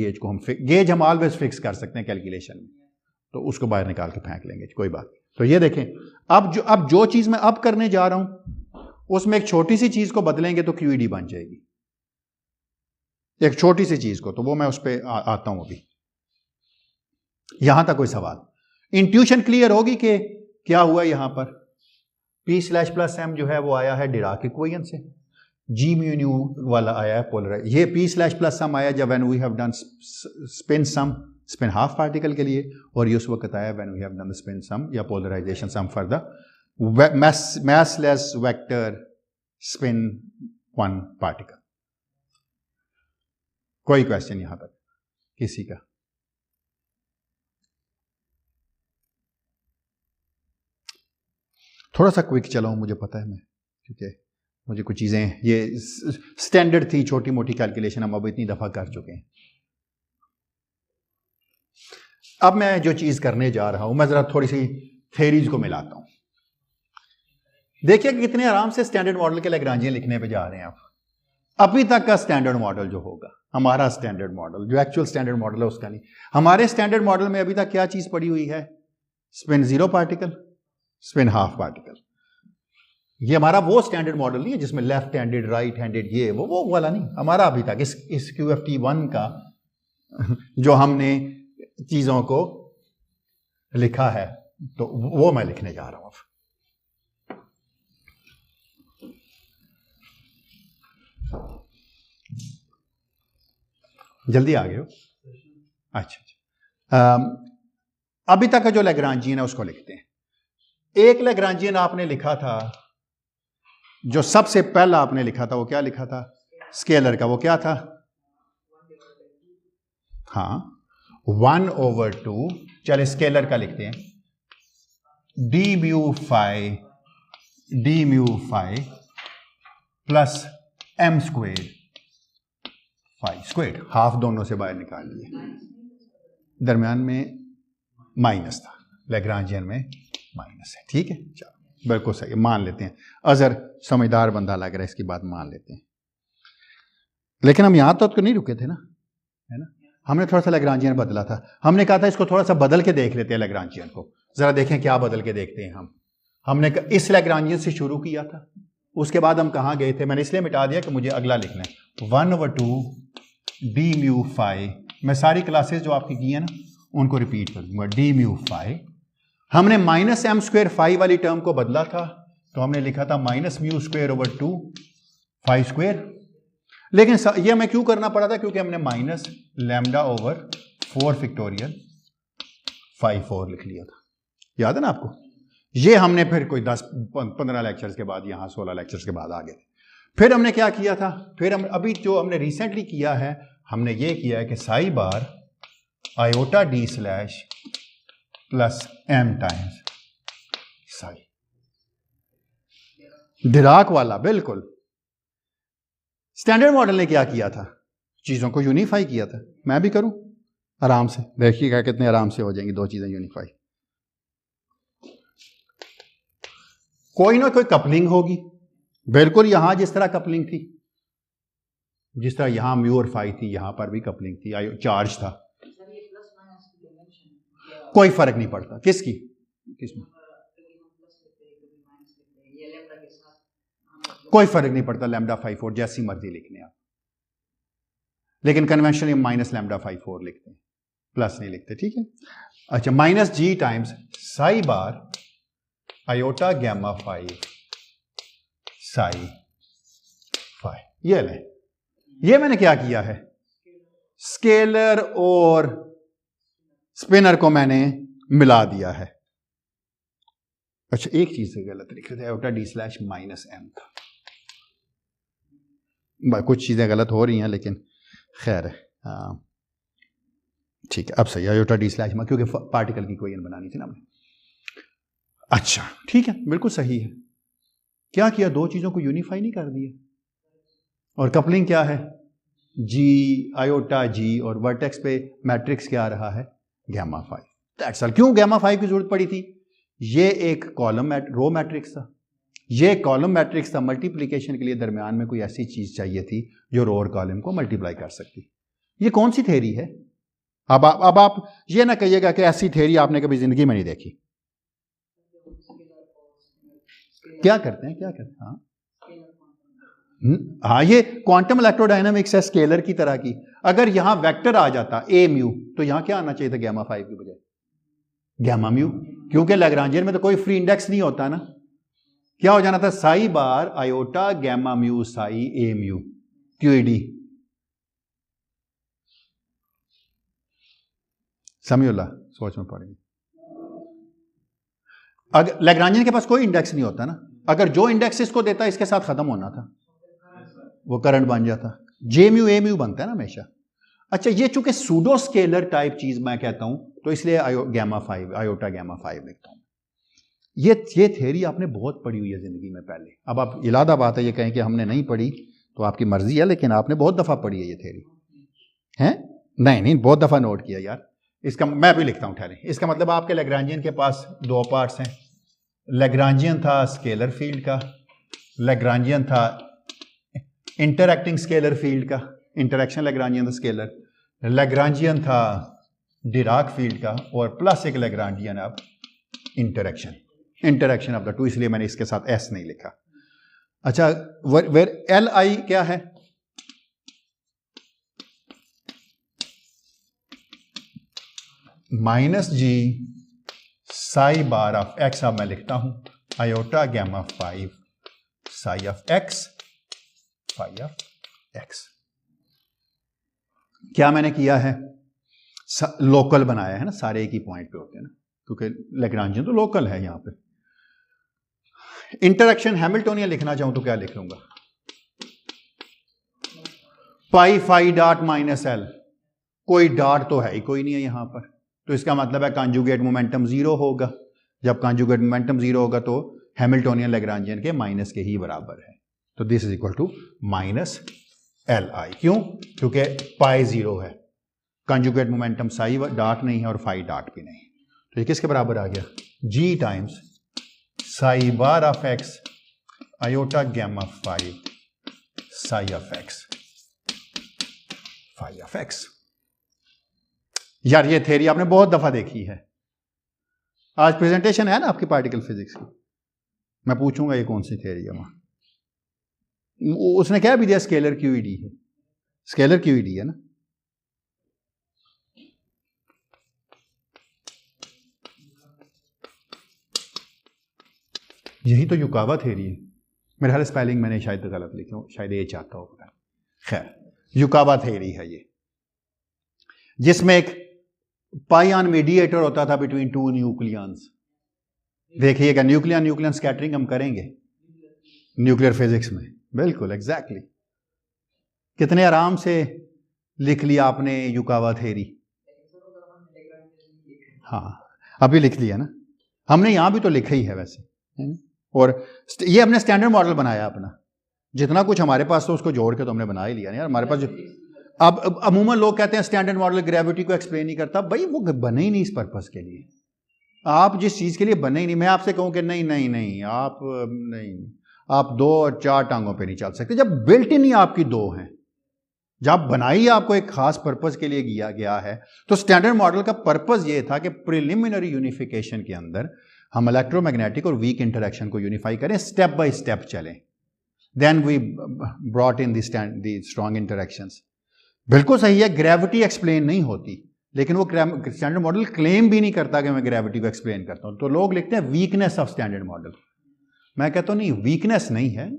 गेज हम ऑलवेज फिक्स कर सकते हैं कैलकुलेशन में, तो उसको बाहर निकाल के फेंक लेंगे, कोई बात। तो ये देखें, अब जो चीज मैं अब करने जा रहा हूं उसमें एक छोटी सी चीज को बदलेंगे तो क्यूईडी बन जाएगी, एक छोटी सी चीज को, तो वो मैं उस पर आता हूं अभी। यहां तक कोई सवाल? इंट्यूशन क्लियर होगी कि क्या हुआ यहां पर? पी स्लैश प्लस एम जो है वो आया है डिराक इक्वेशन से, जी म्यू न्यू वाला आया है पोलराइज, ये पी स्लैश प्लस सम आया जब when we have done spin sum, spin half particle के लिए, और ये उस वक्त आया when we have done the spin sum या polarization sum for the massless vector spin one particle. कोई क्वेश्चन यहां तक किसी का? थोड़ा सा क्विक चलाऊं, मुझे पता है, मैं क्योंकि मुझे कुछ चीजें ये स्टैंडर्ड थी, छोटी मोटी कैलकुलेशन हम अब इतनी दफा कर चुके हैं। अब मैं जो चीज करने जा रहा हूं, मैं जरा थोड़ी सी थेरीज को मिलाता हूं। देखिए कितने आराम से स्टैंडर्ड मॉडल के लैग्रांजियन लिखने पे जा रहे हैं आप। अभी तक का स्टैंडर्ड मॉडल जो होगा, हमारा स्टैंडर्ड मॉडल जो एक्चुअल स्टैंडर्ड मॉडल है उसका नहीं, हमारे स्टैंडर्ड मॉडल में अभी तक क्या चीज पड़ी हुई है? Spin zero particle, spin half particle. ये हमारा वो स्टैंडर्ड मॉडल नहीं है जिसमें लेफ्ट हैंडेड राइट हैंडेड, ये वो वाला नहीं हमारा अभी तक। इस QFT1 का जो हमने चीजों को लिखा है, तो वो मैं लिखने जा रहा हूं। जल्दी आ गए हो? अच्छा। अभी तक का जो लैग्रांजियन है उसको लिखते हैं। एक लैग्रांजियन आपने लिखा था, जो सबसे पहला आपने लिखा था, वो क्या लिखा था? स्केलर का, वो क्या था? हाँ 1/2, चले स्केलर का लिखते हैं, D mu phi plus M square phi square, half दोनों से बाहर निकाल लिए, दरमियान में माइनस था, लैग्रांजियन में माइनस है, ठीक है, चलो बिल्कुल सही, मान लेते हैं। अजर समझदार बंदा लग रहा है, इसकी बात मान लेते हैं। लेकिन हम यहां तक तो नहीं रुके थे ना, है ना, हमने थोड़ा सा लैग्रांजियन बदला था। हमने कहा था इसको थोड़ा सा बदल के देख लेते हैं लैग्रांजियन को, जरा देखें क्या बदल के देखते हैं हम। हमने इस लैग्रांजियन से शुरू किया था, उसके बाद हम कहाँ गए थे? मैंने इसलिए मिटा दिया कि मुझे अगला लिखना है। 1/2 डी म्यू फाई, मैं सारी क्लासेस जो आपकी की है ना उनको रिपीट कर दूंगा। डी म्यू फाई, हमने माइनस एम स्क्वेयर फाई वाली टर्म को बदला था, तो हमने लिखा था minus mu square over 2 phi square. लेकिन ये हमें क्यों करना पड़ा था? क्योंकि हमने माइनस लैम्डा ओवर 4 फैक्टोरियल 5 लिख लिया था, याद है ना आपको? ये हमने फिर कोई 10-15 लेक्चर्स के बाद, यहां 16 लेक्चर्स के बाद आ गए। फिर हमने क्या किया था? फिर हम अभी जो हमने रिसेंटली किया है, हमने ये किया है कि psi bar iota D slash plus m times psi, Dirac वाला। बिल्कुल स्टैंडर्ड मॉडल ने क्या किया था? चीजों को यूनिफाई किया था। मैं भी करूं आराम से, देखिएगा कितने आराम से हो जाएंगी दो चीजें यूनिफाई। कोई ना कोई कपलिंग होगी, बिल्कुल यहां जिस तरह कपलिंग थी, जिस तरह यहां म्यू और फाई थी, यहां पर भी कपलिंग थी, चार्ज था। कोई फर्क नहीं पड़ता किसकी किसमें, कोई फर्क नहीं पड़ता। लैम्डा 5 जैसी मर्जी लिखने आप, लेकिन कन्वेंशनली माइनस लैम्डा 5 लिखते हैं, प्लस नहीं लिखते, ठीक है? अच्छा, माइनस जी times psi bar iota gamma 5 Sai 5। ये ले, ये मैंने क्या किया है? स्केलर और स्पिनर को मैंने मिला दिया है। अच्छा, एक चीज से गलत लिखे थे, iota D slash minus M था। कुछ चीजें गलत हो रही हैं लेकिन खैर है, ठीक है, अब सही। आयोटा डी स्लैश में, क्योंकि पार्टिकल की इक्वेशन बनानी थी ना हमने। अच्छा ठीक है, बिल्कुल सही है। क्या किया? दो चीजों को यूनिफाई नहीं कर दिया। और कपलिंग क्या है? जी आयोटा जी, और वर्टेक्स पे मैट्रिक्स क्या आ रहा है? गैमा 5। That's all. क्यों गैमा 5 की जरूरत पड़ी थी? ये एक कॉलम रो मैट्रिक्स था, ये कॉलम मैट्रिक्स था। मल्टीप्लिकेशन के लिए दरमियान में कोई ऐसी चीज चाहिए थी जो रो और कॉलम को मल्टीप्लाई कर सकती। ये कौन सी थ्योरी है? अब आप ये ना कहिएगा कि ऐसी थ्योरी आपने कभी जिंदगी में नहीं देखी। क्या करते हैं, क्या करते हैं? हाँ, ये क्वांटम इलेक्ट्रोडायनामिक्स है, स्केलर की तरह की। अगर यहां वेक्टर आ जाता ए म्यू, तो यहां क्या आना चाहिए था? गैमा 5 की बजाय गैमा म्यू, क्योंकि लैग्रांजियन में तो कोई फ्री इंडेक्स नहीं होता ना। क्या हो जाना था? Sai bar iota gamma mu Sai ए म्यू क्यूईडी। समझोला, सोच में पड़ेगी। अगर लैग्रांजियन के पास कोई इंडेक्स नहीं होता ना, अगर जो इंडेक्स इसको देता इसके साथ खत्म होना था, वो करंट बन जाता। जे म्यू ए म्यू बनता है ना हमेशा। अच्छा, ये चूंकि सूडो स्केलर टाइप चीज मैं कहता हूं, तो इसलिए गैमा 5, आयोटा गैमा 5 लिखता हूं। ये थ्योरी आपने बहुत पढ़ी हुई है जिंदगी में पहले। अब आप इलादा बात है ये कहें कि हमने नहीं पढ़ी, तो आपकी मर्जी है, लेकिन आपने बहुत दफा पढ़ी है ये थ्योरी, है? नहीं, बहुत दफा नोट किया यार। इसका मैं भी लिखता हूं, ठहरे। इसका मतलब आपके लैग्रांजियन के पास दो पार्ट्स हैं। लैग्रांजियन था स्केलर फील्ड का, लैग्रांजियन था इंटरएक्टिंग स्केलर फील्ड का, इंटरएक्शन लैग्रांजियन था स्केलर, लैग्रांजियन था डिराक फील्ड का, और प्लस एक लैग्रांजियन अब इंटरएक्शन ऑफ द टू, इसलिए मैंने इसके साथ एस नहीं लिखा। अच्छा, वेर एल आई क्या है? Minus G psi bar of X. अब मैं लिखता हूं iota gamma 5 psi of x phi of X. क्या मैंने किया है? लोकल बनाया है ना, सारे एक ही पॉइंट पे होते हैं ना, क्योंकि लैग्रांजियन तो लोकल है यहां पे। इंटरएक्शन हैमिल्टोनियन लिखना चाहूं तो क्या लिख लूंगा? पाई फाई डॉट माइनस एल। कोई डॉट तो है ही कोई नहीं है यहां पर, तो इसका मतलब है कॉन्जुगेट मोमेंटम 0 होगा। जब कॉन्जुगेट मोमेंटम 0 होगा तो हैमिल्टोनियन लैग्रांजियन के माइनस के ही बराबर है। तो this is equal to minus L I. क्यों? क्योंकि पाई 0 है, कॉन्जुगेट मोमेंटम साई डॉट नहीं है और फाई डॉट भी नहीं, तो ये किसके बराबर आ गया? G times psi bar of x iota gamma 5 psi of x phi of x. यार ये थ्योरी आपने बहुत दफा देखी है। आज प्रेजेंटेशन है ना आपकी पार्टिकल फिजिक्स की, मैं पूछूंगा ये कौन सी थ्योरी है। वहां उसने क्या भी दिया? स्केलर क्यूईडी है, स्केलर क्यूईडी है ना। यही तो युकावा थ्योरी है। मेरे ख्याल स्पेलिंग मैंने शायद गलत लिखी हो, शायद ये चाहता होगा। खैर, युकावा थ्योरी है ये, जिसमें एक पाइऑन मीडिएटर होता था बिटवीन टू न्यूक्लियंस। देखिएगा, न्यूक्लियन स्कैटरिंग हम करेंगे न्यूक्लियर फिजिक्स में, बिल्कुल एग्जैक्टली। कितने आराम से लिख लिया आपने युकावा थ्योरी। हाँ, अभी लिख लिया ना, हमने यहां भी तो लिखा ही है वैसे, है ना? और ये हमने स्टैंडर्ड मॉडल बनाया अपना, जितना कुछ हमारे पास तो उसको जोड़ के तो हमने बना ही लिया ना यार। हमारे पास जो अब अमूमन लोग कहते हैं स्टैंडर्ड मॉडल ग्रेविटी को एक्सप्लेन नहीं करता, भाई वो बने ही नहीं इस पर्पस के लिए। आप जिस चीज के लिए बने ही नहीं, मैं आपसे कहूं कि नहीं नहीं नहीं आप नहीं, आप 2 और 4 टांगों पे नहीं चल सकते जब बिल्ट इन ही आपकी 2 हैं। जब बनाई आपको एक खास पर्पस के लिए किया गया है, तो स्टैंडर्ड मॉडल का पर्पस ये था कि प्रिलिमिनरी यूनिफिकेशन के अंदर हम इलेक्ट्रोमैग्नेटिक और वीक इंटरेक्शन को यूनिफाई करें, स्टेप बाय स्टेप चलें। Then we brought in the strong interactions. बिल्कुल सही है, ग्रेविटी एक्सप्लेन नहीं होती, लेकिन वो स्टैंडर्ड मॉडल क्लेम भी नहीं करता कि मैं ग्रेविटी को एक्सप्लेन करता हूं। तो लोग लिखते हैं वीकनेस ऑफ स्टैंडर्ड मॉडल। मैं कहता हूं नहीं, वीकनेस नहीं है,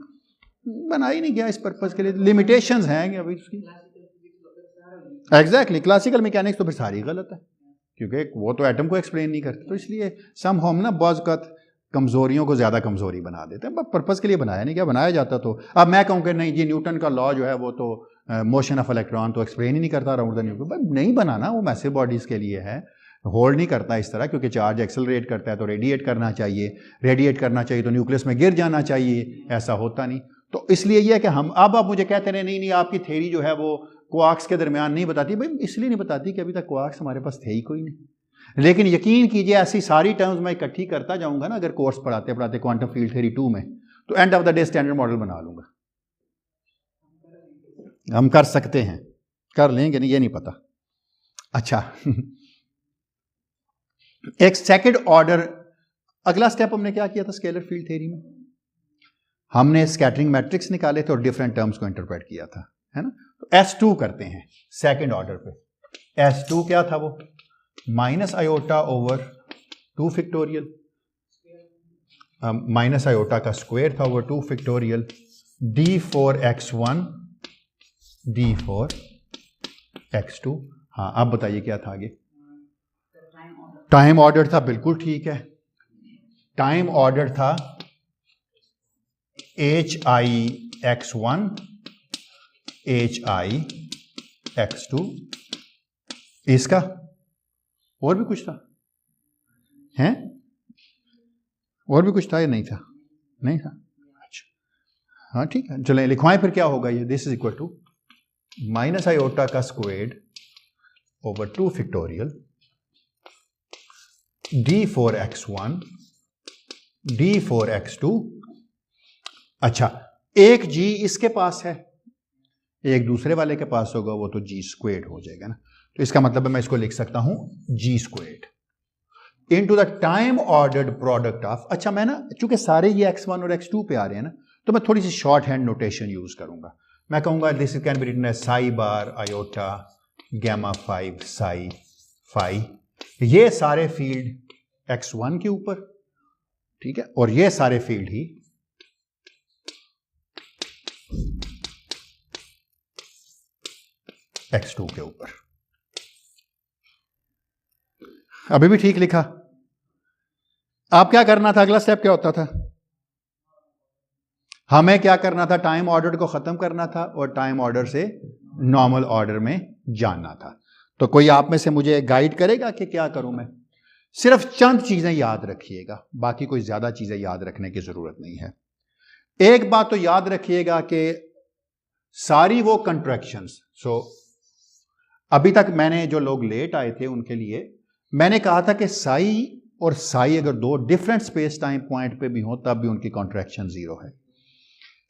बना ही नहीं गया इस पर्पस के लिए, लिमिटेशंस हैं अभी उसकी। एग्जैक्टली, क्लासिकल मैकेनिक्स तो फिर सारी गलत है, क्योंकि वो तो एटम को एक्सप्लेन नहीं करते। तो इसलिए सम हम ना बहुत कमजोरियों को ज्यादा कमजोरी बना देते हैं, पर्पस के लिए बनाया नहीं, क्या बनाया जाता। तो अब मैं कहूँ कि नहीं जी, न्यूटन का लॉ जो है वो तो मोशन ऑफ इलेक्ट्रॉन तो एक्सप्लेन ही नहीं करता अराउंड द न्यूक्लियस। नहीं बनाना, वो मैसिव बॉडीज के लिए है, होल्ड नहीं करता इस तरह, क्योंकि चार्ज एक्सेलरेट करता है तो रेडिएट करना चाहिए, रेडिएट करना चाहिए तो न्यूक्लियस में गिर जाना चाहिए, ऐसा होता नहीं। तो इसलिए यह है कि हम अब आप मुझे कहते रहे नहीं नहीं आपकी थ्योरी जो है वो क्वार्क्स के दरमियान नहीं बताती। भाई इसलिए नहीं बताती कि अभी तक क्वार्क्स हमारे पास थे ही कोई नहीं। लेकिन यकीन कीजिए, ऐसी सारी टर्म्स मैं इकट्ठी करता जाऊंगा ना, अगर कोर्स पढ़ाते पढ़ाते क्वांटम फील्ड थ्योरी 2 में, तो end of the day standard model बना लूंगा। हम कर सकते हैं, कर लेंगे नहीं, ये नहीं पता। अच्छा एक सेकंड ऑर्डर, अगला स्टेप हमने क्या किया था स्केलर फील्ड थ्योरी में, हमने स्कैटरिंग मैट्रिक्स निकाले थे और डिफरेंट टर्म्स को इंटरप्रेट किया था, है ना। तो S2 करते हैं सेकंड ऑर्डर पे। S2 क्या था वो, minus iota over 2 factorial, minus iota का स्क्वायर था ओवर 2 फैक्टोरियल D4x1 D4x2। हाँ, अब बताइए क्या था आगे। टाइम ऑर्डर था, बिल्कुल ठीक है, टाइम ऑर्डर था HIX1 HIX2। इसका और भी कुछ था, हैं और भी कुछ था या नहीं था, नहीं था। अच्छा हाँ ठीक है, चलें लिखवाएं फिर क्या होगा ये। This is equal to minus iota का squared over 2 factorial D4x1 D4x2। अच्छा, एक G इसके पास है, एक दूसरे वाले के पास होगा, वो तो G स्क्वायर्ड हो जाएगा ना। तो इसका मतलब है मैं इसको लिख सकता हूं G squared into the time ordered product of. अच्छा, मैं ना चूंकि सारे ये x1 और x2 पे आ रहे हैं ना, तो मैं थोड़ी सी शॉर्ट हैंड नोटेशन यूज करूंगा। मैं कहूंगा this can be written as psi bar iota gamma 5 psi phi. ये सारे फील्ड x1 के ऊपर, ठीक है, और ये सारे फील्ड ही x2 के ऊपर। अभी भी ठीक लिखा। आप क्या करना था, अगला स्टेप क्या होता था, हमें क्या करना था, टाइम ऑर्डर को खत्म करना था और टाइम ऑर्डर से नॉर्मल ऑर्डर में जानना था। तो कोई आप में से मुझे गाइड करेगा कि क्या करूं मैं। सिर्फ चंद चीजें याद रखिएगा, बाकी कोई ज्यादा चीजें याद रखने की जरूरत नहीं है। एक बात तो याद रखिएगा कि सारी वो कंट्रैक्शंस, अभी तक मैंने जो लोग लेट आए थे उनके लिए मैंने कहा था कि साई और साई अगर दो डिफरेंट स्पेस टाइम पॉइंट पे भी हो तब भी उनकी कॉन्ट्रैक्शन 0 है।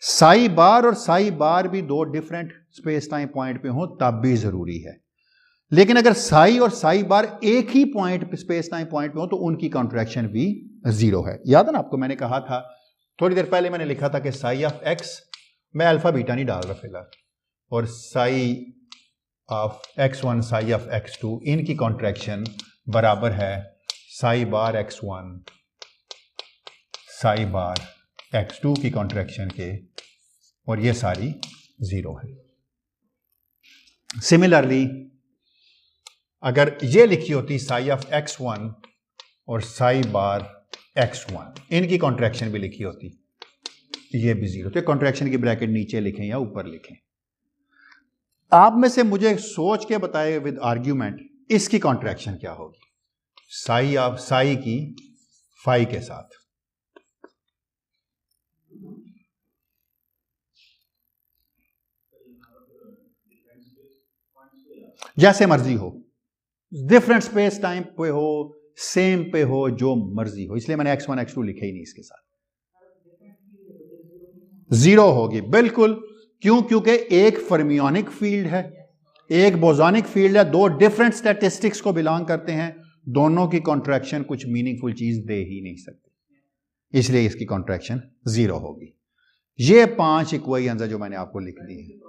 साई बार और साई बार भी दो डिफरेंट स्पेस टाइम पॉइंट पे हो तब भी जरूरी है। लेकिन अगर साई और साई बार एक ही पॉइंट स्पेस टाइम पॉइंट पे हो तो उनकी कॉन्ट्रैक्शन भी 0 है। याद है ना आपको, मैंने कहा था थोड़ी देर पहले, मैंने लिखा था कि साई ऑफ एक्स, मैं अल्फा बीटा नहीं डाल रहा फिलहाल, और sigh of x1 sigh of x2, इनकी कॉन्ट्रैक्शन बराबर है साई बार x1 साई बार x2 की कॉन्ट्रैक्शन के, और ये सारी 0 है। सिमिलरली अगर ये लिखी होती साई ऑफ x1 और साई बार x1, इनकी कॉन्ट्रैक्शन भी लिखी होती, ये भी 0, तो कॉन्ट्रैक्शन की ब्रैकेट नीचे लिखें या ऊपर लिखें। आप में से मुझे सोच के बताए विद आर्ग्यूमेंट इसकी कॉन्ट्रैक्शन क्या होगी, साई ऑफ साई की फाई के साथ। जैसे मर्जी हो, डिफरेंट स्पेस टाइम पे हो, सेम पे हो, जो मर्जी हो, इसलिए मैंने x1 x2 लिखे ही नहीं इसके साथ। 0 होगी बिल्कुल, क्यों? क्योंकि एक फर्मियोनिक फील्ड है, एक बोसोनिक फील्ड है, दो डिफरेंट स्टैटिस्टिक्स को बिलोंग करते हैं, दोनों की कॉन्ट्रैक्शन कुछ मीनिंगफुल चीज दे ही नहीं सकती, इसलिए इसकी कॉन्ट्रैक्शन 0 होगी। ये 5 इक्वेशंस जो मैंने आपको लिख दी है,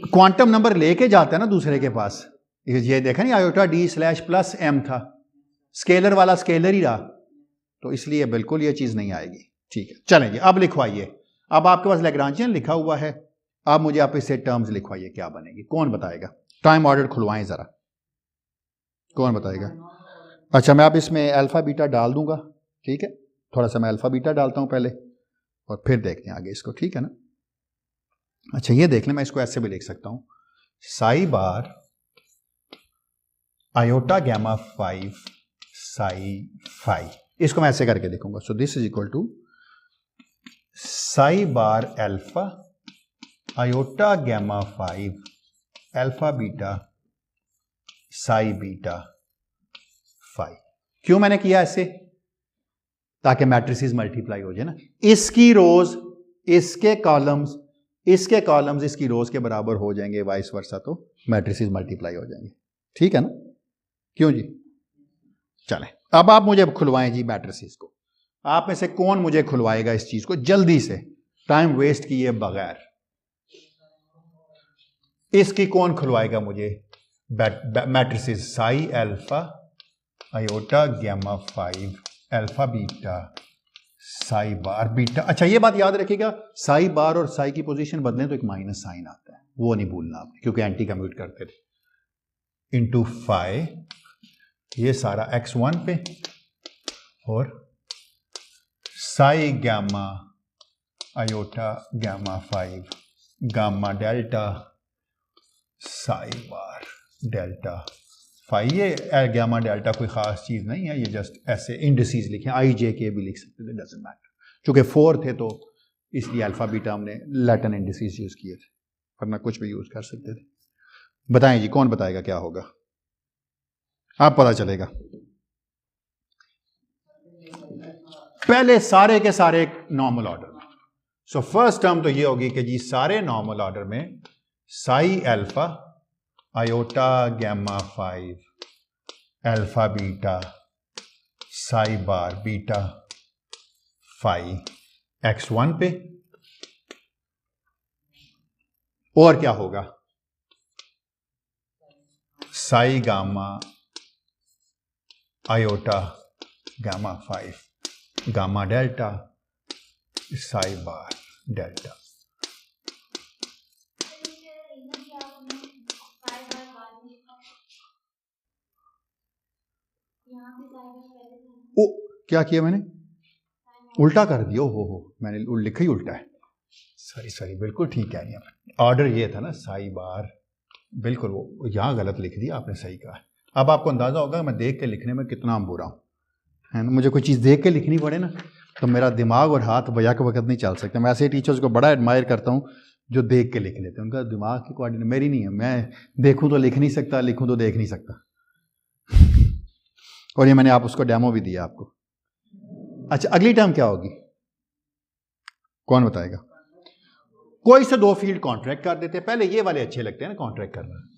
क्वांटम नंबर लेके जाता है ना दूसरे के पास। ये देखा नहीं, iota d slash plus m था, स्केलर वाला स्केलर ही रहा, तो इसलिए बिल्कुल ये चीज नहीं आएगी। ठीक है, चलें जी, अब लिखवाइए। अब आपके पास लैग्रांजियन लिखा हुआ है, अब मुझे आप इससे टर्म्स लिखवाइए, क्या बनेगी, कौन बताएगा? टाइम ऑर्डर खुलवाएं जरा, कौन बताएगा? अच्छा, मैं आप इसमें अल्फा बीटा डाल दूंगा, ठीक है, थोड़ा सा मैं अल्फा बीटा डालता हूं पहले और फिर देखते हैं आगे इसको, ठीक है ना। अच्छा, ये देख लें, मैं इसको ऐसे भी लिख सकता हूं, psi bar iota gamma 5 psi phi, इसको मैं ऐसे करके लिखूंगा। So this is equal to psi bar alpha iota gamma 5 alpha beta psi beta phi. क्यों मैंने किया ऐसे? ताकि मैट्रिसेस मल्टीप्लाई हो जाए ना, इसकी रोज इसके कॉलम्स, इसके कॉलम्स इसकी रोज के बराबर हो जाएंगे, वाइस वर्सा, तो मैट्रिसेस मल्टीप्लाई हो जाएंगे, ठीक है ना। क्यों जी? चलें, अब आप मुझे खुलवाएं जी मैट्रिसेस को। आप में से कौन मुझे खुलवाएगा इस चीज को जल्दी से, टाइम वेस्ट किए बगैर? इसकी कौन खुलवाएगा मुझे matrices? Psi alpha iota gamma 5 alpha beta psi bar beta. अच्छा, ये बात याद रखिएगा, साई बार और साई की पोजीशन बदलें तो एक माइनस साइन आता है, वो नहीं भूलना आपने, क्योंकि एंटी कम्यूट करते थे, इंटू फाई, ये सारा x1 पे, और psi gamma iota gamma 5 gamma delta psi bar delta phi. ये गैमा डेल्टा कोई खास चीज नहीं है, ये जस्ट ऐसे इंडिसेस लिखे, IJK भी लिख सकते थे, डजंट मैटर। चूंकि 4 थे तो इसलिए अल्फा बीटा हमने लैटिन इंडिसेस यूज किए थे, वरना कुछ भी यूज कर सकते थे। बताएं जी, कौन बताएगा क्या होगा? आप पता चलेगा। पहले सारे के सारे नॉर्मल ऑर्डर में। सो फर्स्ट टर्म तो ये होगी कि जी सारे नॉर्मल ऑर्डर में psi alpha iota gamma 5 alpha beta psi bar beta phi x1 पे, और क्या होगा? Psi gamma iota gamma 5 gamma delta psi bar delta. ओ, क्या किया मैंने? उल्टा कर दिया, हो मैंने लिखा ही उल्टा है, सॉरी बिल्कुल ठीक है। ऑर्डर ये था ना, साई बार, बिल्कुल वो यहाँ गलत लिख दिया आपने, सही कहा। अब आपको अंदाजा होगा मैं देख के लिखने में कितना बुरा हूँ, है ना। मुझे कोई चीज़ देख के लिखनी पड़े ना, तो मेरा दिमाग और हाथ बया के वक्त नहीं चल सकते। मैं ऐसे टीचर्स को बड़ा एडमायर करता हूँ जो देख के लिख लेते हैं, उनका दिमाग की कोऑर्डिनेट मेरी नहीं है, मैं देखूँ तो लिख नहीं सकता, लिखूँ तो देख नहीं सकता। और ये मैंने आप उसको डेमो भी दिया आपको। अच्छा, अगली टर्म क्या होगी, कौन बताएगा? कोई से दो फील्ड कॉन्ट्रैक्ट कर देते हैं, पहले ये वाले अच्छे लगते हैं ना कॉन्ट्रैक्ट करना,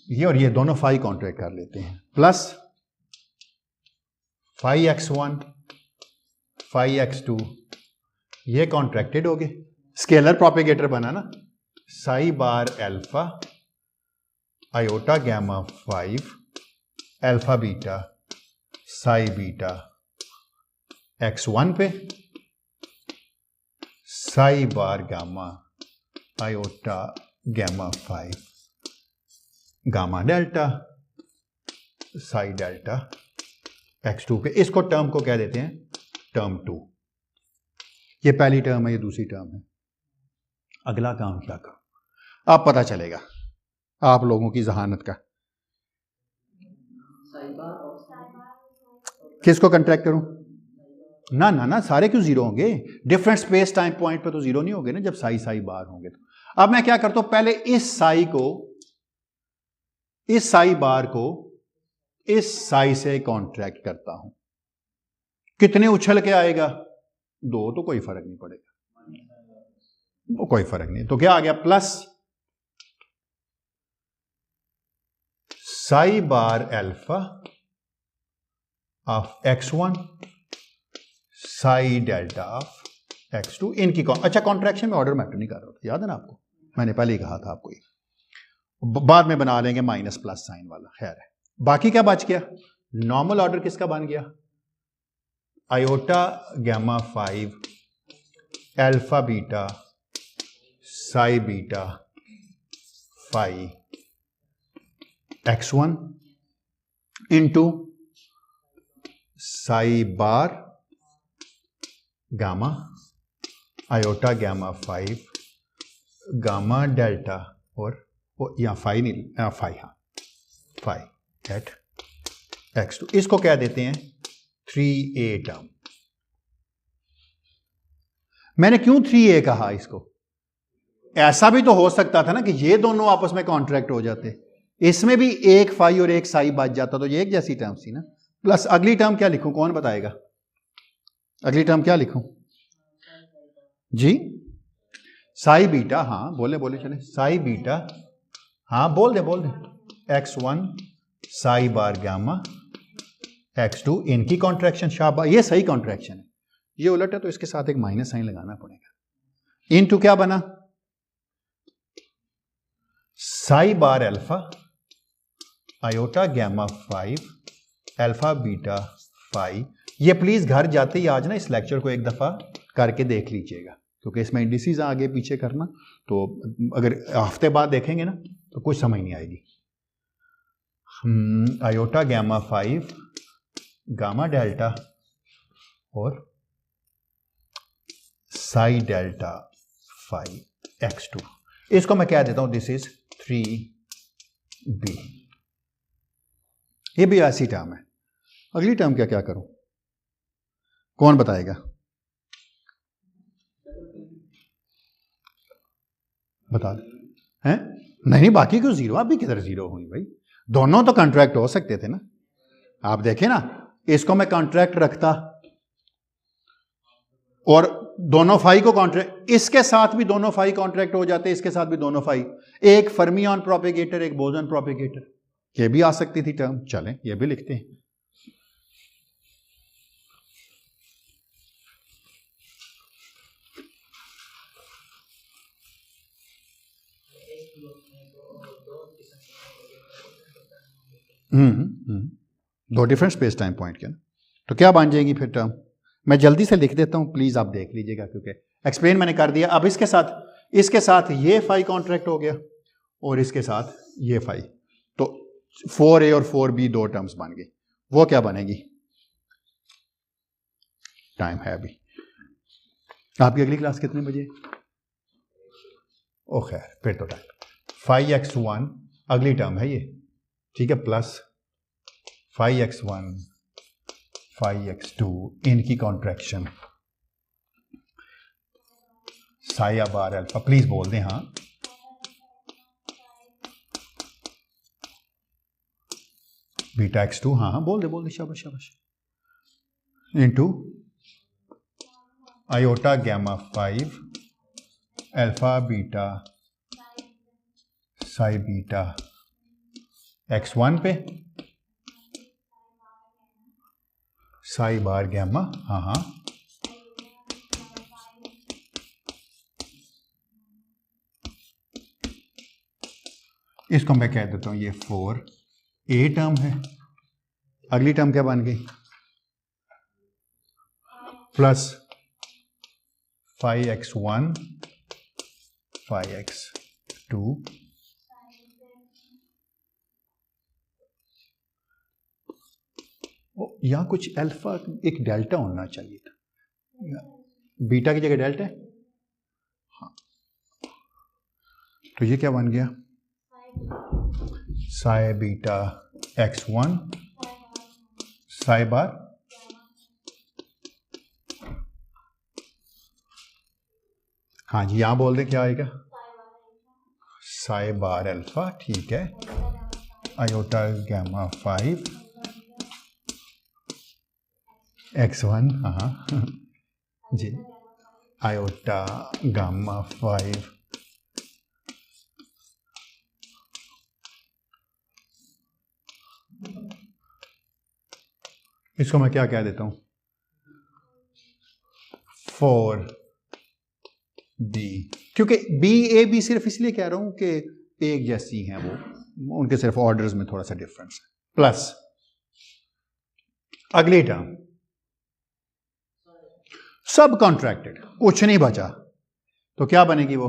ये और ये दोनों फाई कॉन्ट्रैक्ट कर लेते हैं, plus phi x1 phi x2, ये कॉन्ट्रैक्टेड हो गए, स्केलर प्रोपेगेटर बना ना, psi bar alpha iota gamma 5 alpha beta psi beta x1 पे, psi bar gamma iota gamma 5 gamma delta psi delta x2 पे। इसको टर्म को क्या देते हैं, टर्म 2। ये पहली टर्म है, ये दूसरी टर्म है। अगला काम क्या करूं, अब पता चलेगा आप लोगों की जहानत का। किसको कंट्रैक्ट करूं? ना ना ना, सारे क्यों जीरो होंगे? डिफरेंट स्पेस टाइम पॉइंट पे तो जीरो नहीं होंगे ना, जब साई साई बार होंगे तो। अब मैं क्या करता हूं, पहले इस साई को, इस साई बार को इस साई से कॉन्ट्रैक्ट करता हूं। कितने उछल के आएगा? 2, तो कोई फर्क नहीं पड़ेगा, वो कोई फर्क नहीं। तो क्या आ गया, plus psi bar alpha of x1 psi delta of x2 इनकी अच्छा कॉन्ट्रैक्शन में ऑर्डर मैटर नहीं कर रहा था, याद है ना आपको, मैंने पहले ही कहा था आपको ये। बाद में बना लेंगे माइनस प्लस साइन वाला, खैर है। बाकी क्या बच गया, नॉर्मल ऑर्डर किसका बन गया, iota gamma 5 alpha beta psi beta phi x1 into psi bar gamma iota gamma 5 gamma delta और यहां फाई नहीं, फाई, हाँ फाई एट x2। इसको क्या देते हैं, 3a टर्म। मैंने क्यों 3a कहा इसको, ऐसा भी तो हो सकता था ना कि ये दोनों आपस में कॉन्ट्रैक्ट हो जाते, इसमें भी एक फाई और एक साई बच जाता, तो ये एक जैसी टर्म थी ना। प्लस अगली टर्म क्या लिखूं, कौन बताएगा? अगली टर्म क्या लिखूं जी? साई बीटा, हाँ बोले बोले चले, साई बीटा, हाँ बोल दे x1 Sai bar gamma x2 इनकी कॉन्ट्रैक्शन, शाबाश, ये सही कॉन्ट्रैक्शन है। ये उलट है तो इसके साथ एक माइनस साइन लगाना पड़ेगा। इनटू क्या बना, psi bar alpha iota gamma 5 alpha beta phi. ये प्लीज घर जाते ही आज ना इस लेक्चर को एक दफा करके देख लीजिएगा, क्योंकि इसमें इंडिसेस आगे पीछे करना, तो अगर हफ्ते बाद देखेंगे ना तो कुछ समझ नहीं आएगी। आयोटा गैमा 5 गामा डेल्टा और साई डेल्टा फाई x2, इसको मैं क्या देता हूं, दिस इज 3b। ये भी ऐसी टर्म है। अगली टर्म क्या क्या करूं, कौन बताएगा? बता दे हैं? नहीं बाकी क्यों जीरो, अभी किधर जीरो हुई भाई, दोनों तो कॉन्ट्रैक्ट हो सकते थे ना। आप देखें ना, इसको मैं कॉन्ट्रैक्ट रखता और दोनों फाई को कॉन्ट्रैक्ट, इसके साथ भी दोनों फाई कॉन्ट्रैक्ट हो जाते, इसके साथ भी दोनों फाई, एक फर्मियन प्रोपेगेटर एक बोसन प्रोपेगेटर, ये भी आ सकती थी टर्म। चलें ये भी लिखते हैं। दो डिफरेंट स्पेस टाइम पॉइंट के ना, तो क्या बन जाएगी फिर टर्म? मैं जल्दी से लिख देता हूं, प्लीज आप देख लीजिएगा, क्योंकि एक्सप्लेन मैंने कर दिया। अब इसके साथ ये फाई कॉन्ट्रैक्ट हो गया और इसके साथ ये फाई, तो 4a और 4b दो टर्म्स बन गई। वो क्या बनेगी, टाइम है अभी। आपकी अगली क्लास कितने बजे? ओ खैर, फिर तो टाइम। 5x1 अगली टर्म है ये, ठीक है, प्लस 5x1 5x2 इनकी कॉन्ट्रैक्शन साया बार अल्फा, प्लीज बोल दें हाँ। बीटा x2, हाँ हाँ बोल दे शाबाश शाबाश, into iota gamma 5 alpha beta psi beta x1 पे साई बार गैमा, हाँ हाँ, इसको मैं कह देता हूं ये 4a टर्म है। अगली टर्म क्या बन गई, प्लस 5x1 5x2 x2 यहाँ कुछ अल्फा एक डेल्टा होना चाहिए था, बीटा की जगह डेल्टा है। हाँ, तो ये क्या बन गया, साई बीटा x1 साई बार हाँ जी, यहां बोल दें क्या आएगा, साई बार अल्फा, ठीक है, आयोटा गैमा 5 x1 हाँ जी, आयोटा गामा 5 इसको मैं क्या कह देता हूं, 4b, क्योंकि बी ए बी सिर्फ इसलिए कह रहा हूं कि एक जैसी हैं वो, उनके सिर्फ ऑर्डर्स में थोड़ा सा डिफरेंस है, प्लस अगली टर्म सब कॉन्ट्रैक्टेड, कुछ नहीं बचा, तो क्या बनेगी वो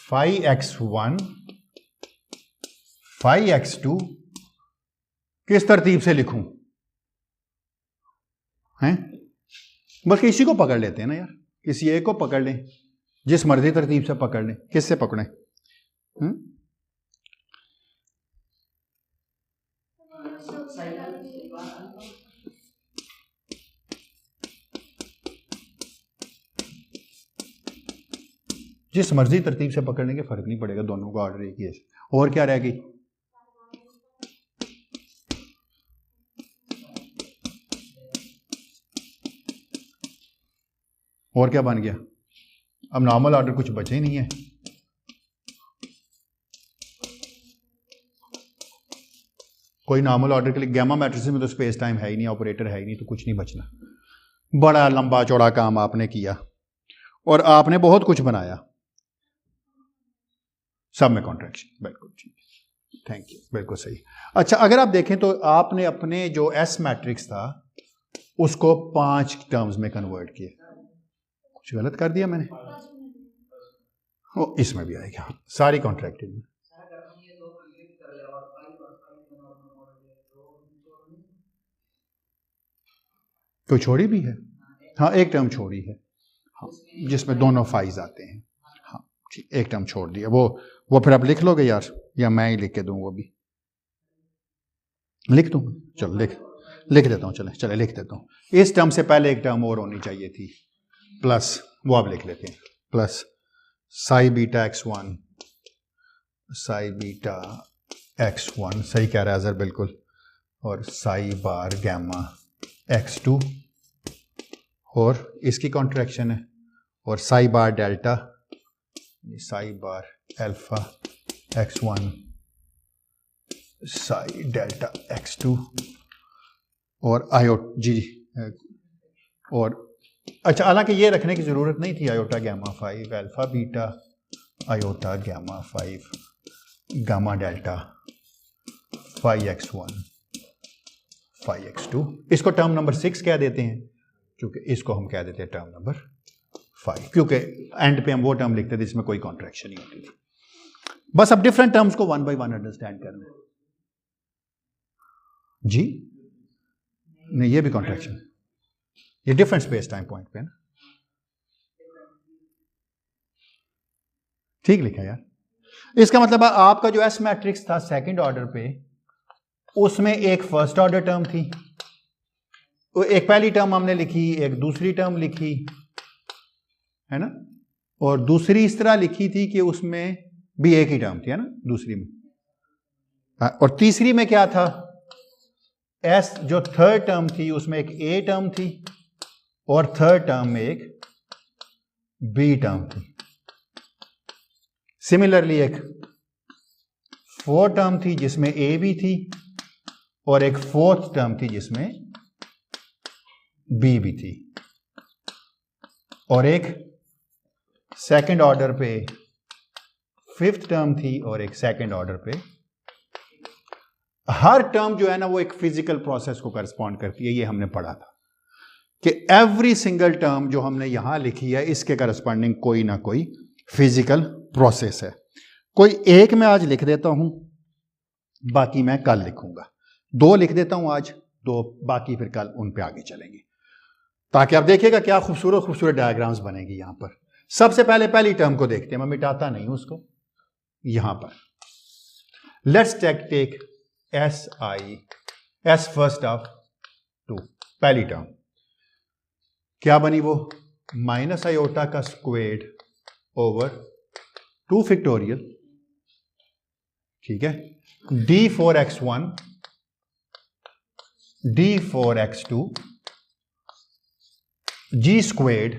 5x1 5x2, किस तरतीब से लिखूं हैं, बस किसी को पकड़ लेते हैं ना यार, किसी एक को पकड़ लें, जिस मर्जी तरतीब से पकड़ लें, किससे पकड़ें, जिस मर्जी तरतीब से पकड़ लेंगे, फर्क नहीं पड़ेगा, दोनों का ऑर्डर एक ही है। और क्या रहेगी, और क्या बन गया, अब नॉर्मल ऑर्डर कुछ बचे ही नहीं है, कोई नॉर्मल ऑर्डर के लिए गैमा मैट्रिक्स में तो स्पेस टाइम है ही नहीं, ऑपरेटर है ही नहीं, तो कुछ नहीं बचना। बड़ा लंबा चौड़ा काम आपने किया और आपने बहुत कुछ बनाया, सब में कॉन्ट्रैक्शन, बिल्कुल ठीक, थैंक यू, बिल्कुल सही। अच्छा, अगर आप देखें तो आपने अपने जो एस मैट्रिक्स था उसको 5 टर्म्स में कन्वर्ट किया, कुछ गलत कर दिया मैंने, वो इसमें भी आएगा, सारी कॉन्ट्रैक्टेड में। कोई छोड़ी भी है, हाँ एक टर्म छोड़ी है, हाँ जिसमें दोनों फाइज आते हैं, हाँ ठीक, एक टर्म छोड़ दिया, वो फिर आप लिख लोगे यार, या मैं ही लिख के दूं, वो भी लिख दूं, चलो लिख देता हूँ, चले लिख देता हूँ। इस टर्म से पहले एक टर्म और होनी चाहिए थी, प्लस, वो आप लिख लेते हैं, plus psi beta x1 Sai beta x1, सही कह रहा है अजहर बिल्कुल, और साई बार गैमा x2, और इसकी कॉन्ट्रैक्शन है, और psi bar delta, psi bar alpha x1 psi delta x2, और आयोट जी, और अच्छा, हालांकि ये रखने की जरूरत नहीं थी, iota gamma 5 alpha beta iota gamma 5 gamma delta 5x1 5x2, इसको टर्म नंबर 6 कह देते हैं, क्योंकि इसको हम कह देते हैं टर्म नंबर 5, क्योंकि एंड पे हम वो टर्म लिखते थे जिसमें कोई कॉन्ट्रैक्शन नहीं होती थी। बस अब डिफरेंट टर्म्स को 1 बाय 1 अंडरस्टैंड करना है जी, नहीं ये भी कॉन्ट्रैक्शन, ये डिफरेंट स्पेस टाइम पॉइंट पे ना, ठीक लिखा यार। इसका मतलब आपका जो एस मैट्रिक्स था सेकंड ऑर्डर पे, उसमें एक फर्स्ट ऑर्डर टर्म थी, एक पहली टर्म हमने लिखी, एक दूसरी टर्म लिखी है ना, और दूसरी इस तरह लिखी थी कि उसमें भी एक ही टर्म थी, है ना, दूसरी में, और तीसरी में क्या था, एस जो थर्ड टर्म थी उसमें एक ए टर्म थी, और थर्ड टर्म में एक बी टर्म थी। सिमिलरली एक फोर्थ टर्म थी जिसमें ए भी थी, और एक फोर्थ टर्म थी जिसमें बी भी थी, और एक सेकंड ऑर्डर पे फिफ्थ टर्म थी, और एक सेकंड ऑर्डर पे, हर टर्म जो है ना वो एक फिजिकल प्रोसेस को करस्पॉन्ड करती है। ये हमने पढ़ा था कि एवरी सिंगल टर्म जो हमने यहां लिखी है इसके करस्पॉन्डिंग कोई ना कोई फिजिकल प्रोसेस है। कोई एक मैं आज लिख देता हूं, बाकी मैं कल लिखूंगा। 2 लिख देता हूं आज, 2 बाकी फिर कल उन पे आगे चलेंगे, ताकि आप देखिएगा क्या खूबसूरत खूबसूरत डायग्राम्स बनेंगी। यहां पर सबसे पहले पहली टर्म को देखते हैं, मैं मिटाता नहीं हूं उसको। यहां पर let's take S first of 2, पहली टर्म क्या बनी वो, माइनस आयोटा का स्क्वेयर ओवर 2 फैक्टोरियल, ठीक है, d4x1 d4x2 g स्क्वेर्ड,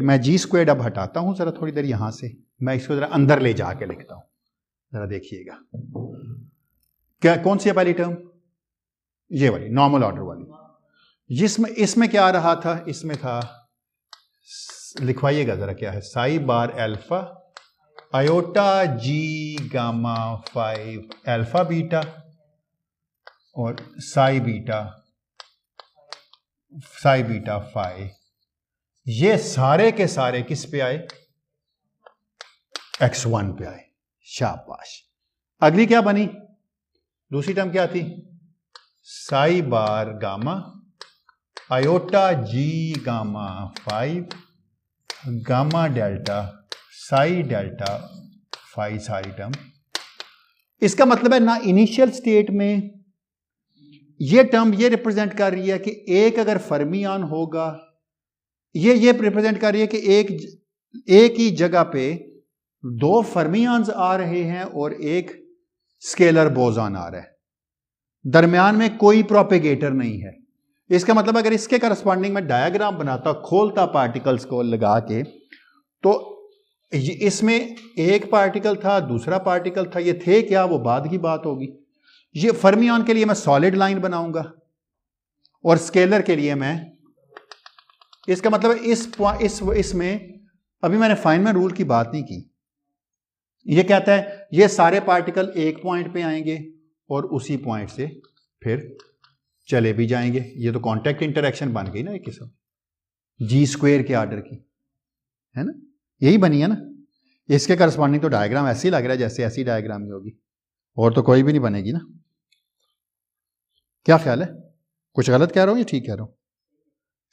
मैं g स्क्वेर्ड अब हटाता हूं जरा थोड़ी देर यहां से, मैं इसको जरा अंदर ले जाके लिखता हूं, जरा देखिएगा क्या कौन सी है पहली टर्म, ये वाली नॉर्मल ऑर्डर वाली, जिसमें इसमें क्या आ रहा था, इसमें था, लिखवाइएगा जरा क्या है, psi bar alpha iota g gamma 5 alpha beta और साई बीटा 5, ये सारे के सारे किस पे आए, x1 पे आए। शाबाश। अगली क्या बनी, दूसरी टर्म क्या थी, psi bar gamma iota g gamma 5 gamma delta psi delta 5, सारी टर्म। इसका मतलब है ना इनिशियल स्टेट में ये टर्म ये रिप्रेजेंट कर रही है कि एक अगर फर्मियान होगा, ये रिप्रेजेंट कर रही है कि एक ही जगह पे 2 फर्मियान्स आ रहे हैं और एक स्केलर बोसॉन आ रहा है, दरमियान में कोई प्रोपेगेटर नहीं है। इसका मतलब अगर इसके करस्पॉन्डिंग में डायग्राम बनाता, खोलता पार्टिकल्स को लगा के, तो इसमें एक पार्टिकल था, दूसरा पार्टिकल था, ये थे क्या, वो बाद की बात होगी। ये फर्मियान के लिए मैं सॉलिड लाइन बनाऊंगा और स्केलर के लिए मैं, इसका मतलब इसमें अभी मैंने फाइनमैन रूल की बात नहीं की। ये कहता है ये सारे पार्टिकल एक पॉइंट पे आएंगे और उसी पॉइंट से फिर चले भी जाएंगे। ये तो कांटेक्ट इंटरेक्शन बन गई ना एक किस्म जी स्क्वेयर के ऑर्डर की, है ना, यही बनी है ना। इसके करस्पॉन्डिंग तो डायग्राम ऐसे ही लग रहा है जैसे ऐसी डायग्राम ही होगी, और तो कोई भी नहीं बनेगी ना। क्या ख्याल है, कुछ गलत कह रहा हूं या ठीक कह रहा हूं,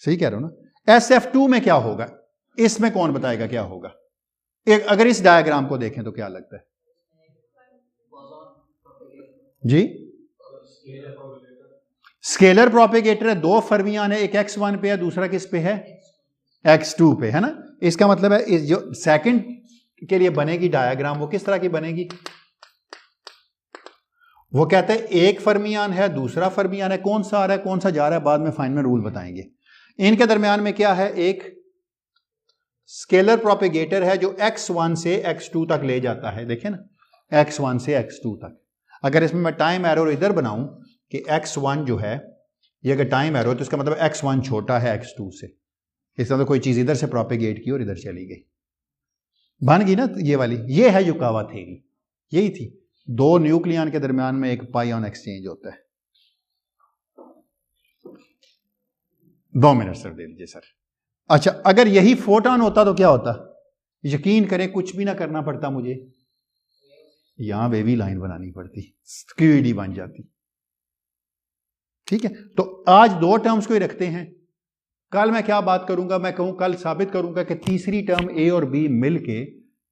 सही कह रहा हूं ना। SF2 में क्या होगा, इसमें कौन बताएगा क्या होगा, एक अगर इस डायग्राम को देखें तो क्या लगता है जी, स्केलर प्रोपेगेटर है, 2 फर्मियान है, एक x1 पे है, दूसरा किस पे है, x2 पे, है ना। इसका मतलब है इस जो सेकंड के लिए बनेगी डायग्राम वो किस तरह की बनेगी, वो कहते हैं एक फर्मियान है, दूसरा फर्मियान है, कौन सा आ रहा है कौन सा जा रहा है बाद में फाइनल रूल बताएंगे। इनके दरमियान में क्या है, एक स्केलर प्रोपेगेटर है जो x1 से x2 तक ले जाता है, देखें ना, x1 से x2 तक। अगर इसमें मैं टाइम एरो इधर बनाऊं कि x1 जो है ये अगर टाइम एरो, तो इसका मतलब x1 छोटा है x2 से, इसका मतलब कोई चीज इधर से प्रोपेगेट की और इधर चली गई, बन गई ना ये वाली। ये है युकावा थ्योरी, यही थी, 2 न्यूक्लियन के दरमियान में एक पाइऑन एक्सचेंज होता है। 2 मिनट सर दे दीजिए सर। अच्छा, अगर यही फोटॉन होता तो क्या होता, यकीन करें कुछ भी ना करना पड़ता मुझे, यहां वेवी लाइन बनानी पड़ती, स्क्यूडी बन जाती। ठीक है, तो आज 2 टर्म्स को ही रखते हैं। कल मैं क्या बात करूंगा, मैं कहूं कल साबित करूंगा कि तीसरी टर्म ए और बी मिलके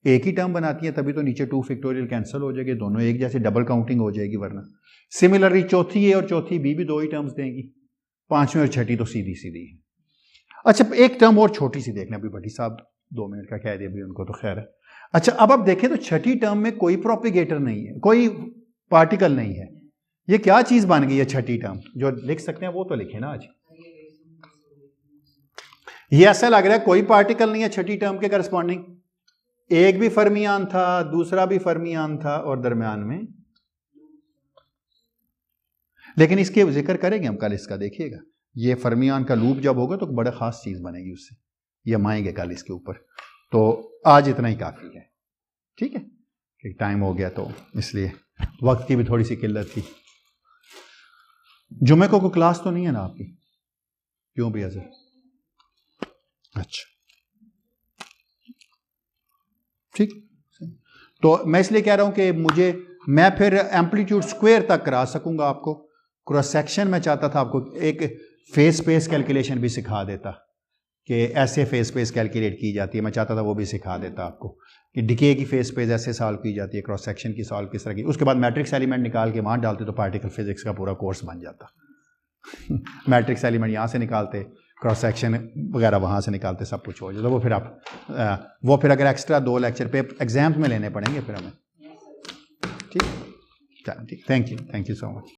एक ही टर्म बनाती है, तभी तो नीचे 2 फैक्टोरियल कैंसिल हो जाएगी, दोनों एक जैसे डबल काउंटिंग हो जाएगी। वरना सिमिलरली चौथी ए और चौथी बी भी 2 ही टर्म्स देंगी, पांचवी और छठी तो सीधी सीधी है। अच्छा, एक टर्म और छोटी सी देखना, अभी भट्टी साहब 2 मिनट का कह दिया भी उनको, तो खैर है। अच्छा, अब आप देखें तो छठी टर्म में कोई प्रोपेगेटर नहीं है, कोई पार्टिकल नहीं है। ये क्या चीज बन गई है छठी टर्म, जो लिख सकते हैं वो तो लिखे ना आज। ये ऐसा लग रहा है कोई पार्टिकल नहीं है छठी टर्म के करस्पॉन्डिंग, एक भी फर्मियान था, दूसरा भी फर्मियान था, और दरमियान में, लेकिन इसके जिक्र करेंगे हम कल, इसका देखिएगा, ये फर्मियान का लूप जब होगा तो बड़ा खास चीज बनेगी उससे, ये हम आएंगे कल इसके ऊपर। तो आज इतना ही काफी है, ठीक है, कि टाइम हो गया तो इसलिए वक्त की भी थोड़ी सी किल्लत थी। जुमे को क्लास तो नहीं है ना आपकी, क्यों भी अजर, अच्छा ठीक। तो मैं इसलिए कह रहा हूं कि मैं फिर एम्पलीट्यूड स्क्वायर तक करा सकूंगा आपको। क्रॉस सेक्शन में चाहता था आपको एक फेस स्पेस कैलकुलेशन भी सिखा देता कि ऐसे फेस स्पेस कैलकुलेट की जाती है, मैं चाहता था वो भी सिखा देता आपको कि डिके की फेस स्पेस ऐसे सॉल्व की जाती है, क्रॉस सेक्शन की सॉल्व किस तरह की। उसके बाद मैट्रिक्स एलिमेंट निकाल के वहाँ डालते तो पार्टिकल फिजिक्स का पूरा कोर्स बन जाता। मैट्रिक्स एलिमेंट यहाँ से निकालते, क्रॉस सेक्शन वगैरह वहाँ से निकालते, सब कुछ हो जाता। वो फिर अगर एक्स्ट्रा 2 लेक्चर पे एग्जाम्स में लेने पड़ेंगे फिर हमें। ठीक, थैंक यू सो मच।